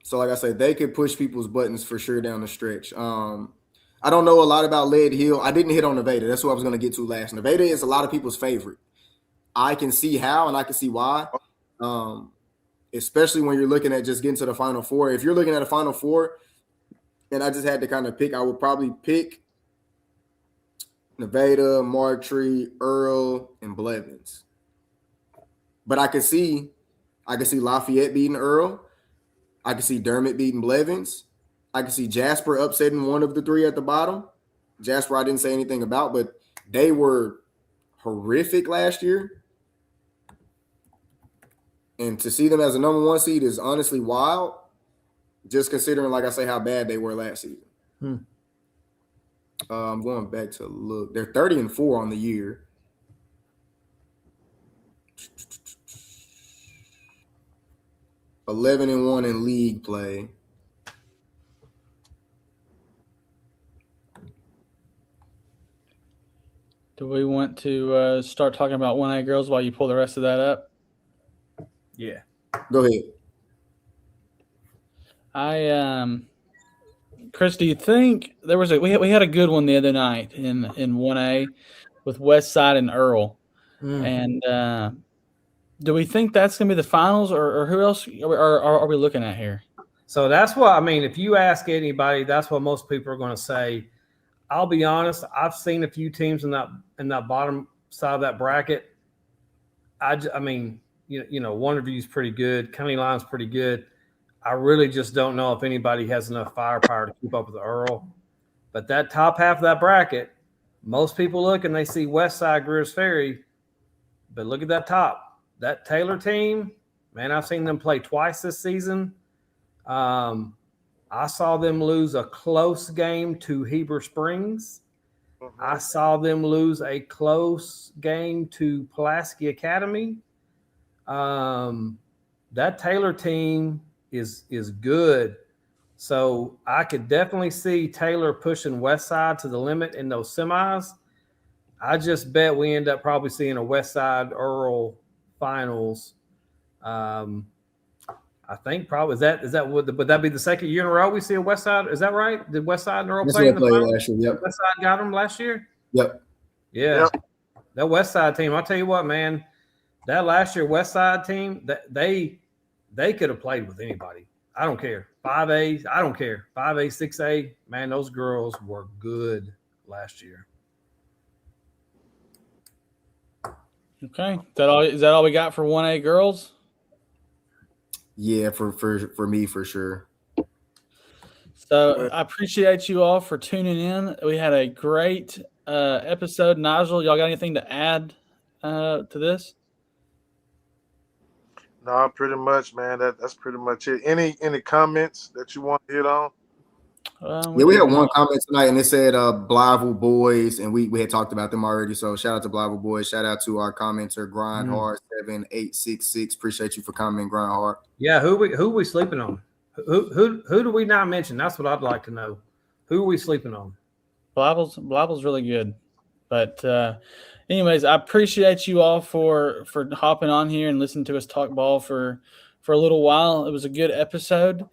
B: So, like I said, they could push people's buttons for sure down the stretch. I don't know a lot about Lead Hill. I didn't hit on Nevada. That's what I was going to get to last. Nevada is a lot of people's favorite. I can see how and I can see why. Especially when you're looking at just getting to the Final Four. If you're looking at a Final Four, and I just had to kind of pick, I would probably pick Nevada, Marktree, Earl, and Blevins. But I could see Lafayette beating Earl. I could see Dermott beating Blevins. I could see Jasper upsetting one of the 3 at the bottom. Jasper, I didn't say anything about, but they were horrific last year. And to see them as a number 1 seed is honestly wild, just considering, like I say, how bad they were last season. I'm going back to look. They're 30-4 on the year. (11-1) in league play.
A: Do we want to start talking about 1A girls while you pull the rest of that up?
C: Yeah.
B: Go ahead.
A: Chris, do you think there was we had a good one the other night in 1A with Westside and Earl, and do we think that's going to be the finals, or who else are we looking at here?
C: So that's what I mean. If you ask anybody, that's what most people are going to say. I'll be honest. I've seen a few teams in that bottom side of that bracket. I mean, you know, Wonderview's pretty good. County Line's pretty good. I really just don't know if anybody has enough firepower to keep up with Earl. But that top half of that bracket, most people look and they see Westside, Greers Ferry. But look at that top. That Taylor team, man, I've seen them play twice this season. I saw them lose a close game to Heber Springs. I saw them lose a close game to Pulaski Academy. That Taylor team is good. So I could definitely see Taylor pushing Westside to the limit in those semis. I just bet we end up probably seeing a Westside Earl finals. I think probably would that be the second year in a row we see a Westside? Is that right? Did Westside and Earl play in the finals?
B: Last year, yep.
C: Westside got them last year?
B: Yep.
C: Yeah. Yep. That Westside team, I'll tell you what, man, that last year Westside team, they could have played with anybody. I don't care. 5A, I don't care. 5A, 6A, man, those girls were good last year.
A: Okay. Is that all we got for 1A girls?
B: Yeah, for me, for sure.
A: So I appreciate you all for tuning in. We had a great episode. Nigel, y'all got anything to add to this?
D: No, pretty much, man. That's pretty much it. Any comments that you want to hit on?
B: We had one comment tonight, and it said Blyville Boys, and we had talked about them already. So shout out to Blyville Boys. Shout out to our commenter Grindhard 7866. Appreciate you for commenting, Grindhard.
C: Yeah, who we sleeping on? Who do we not mention? That's what I'd like to know. Who are we sleeping on?
A: Blyville's really good, but anyways, I appreciate you all for hopping on here and listening to us talk ball for a little while. It was a good episode.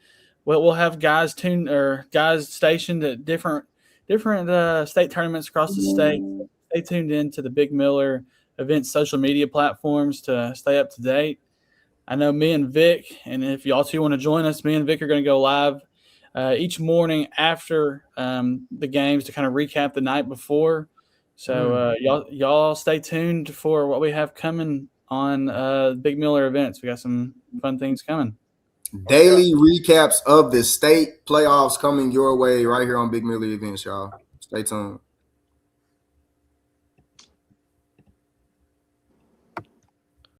A: We'll have guys stationed at different state tournaments across the state. Stay tuned in to the Big Miller Events social media platforms to stay up to date. I know me and Vic, and if y'all two want to join us, me and Vic are going to go live each morning after the games to kind of recap the night before. So y'all stay tuned for what we have coming on Big Miller Events. We got some fun things coming.
B: Daily recaps of the state playoffs coming your way right here on Big Miller Events, y'all. Stay tuned.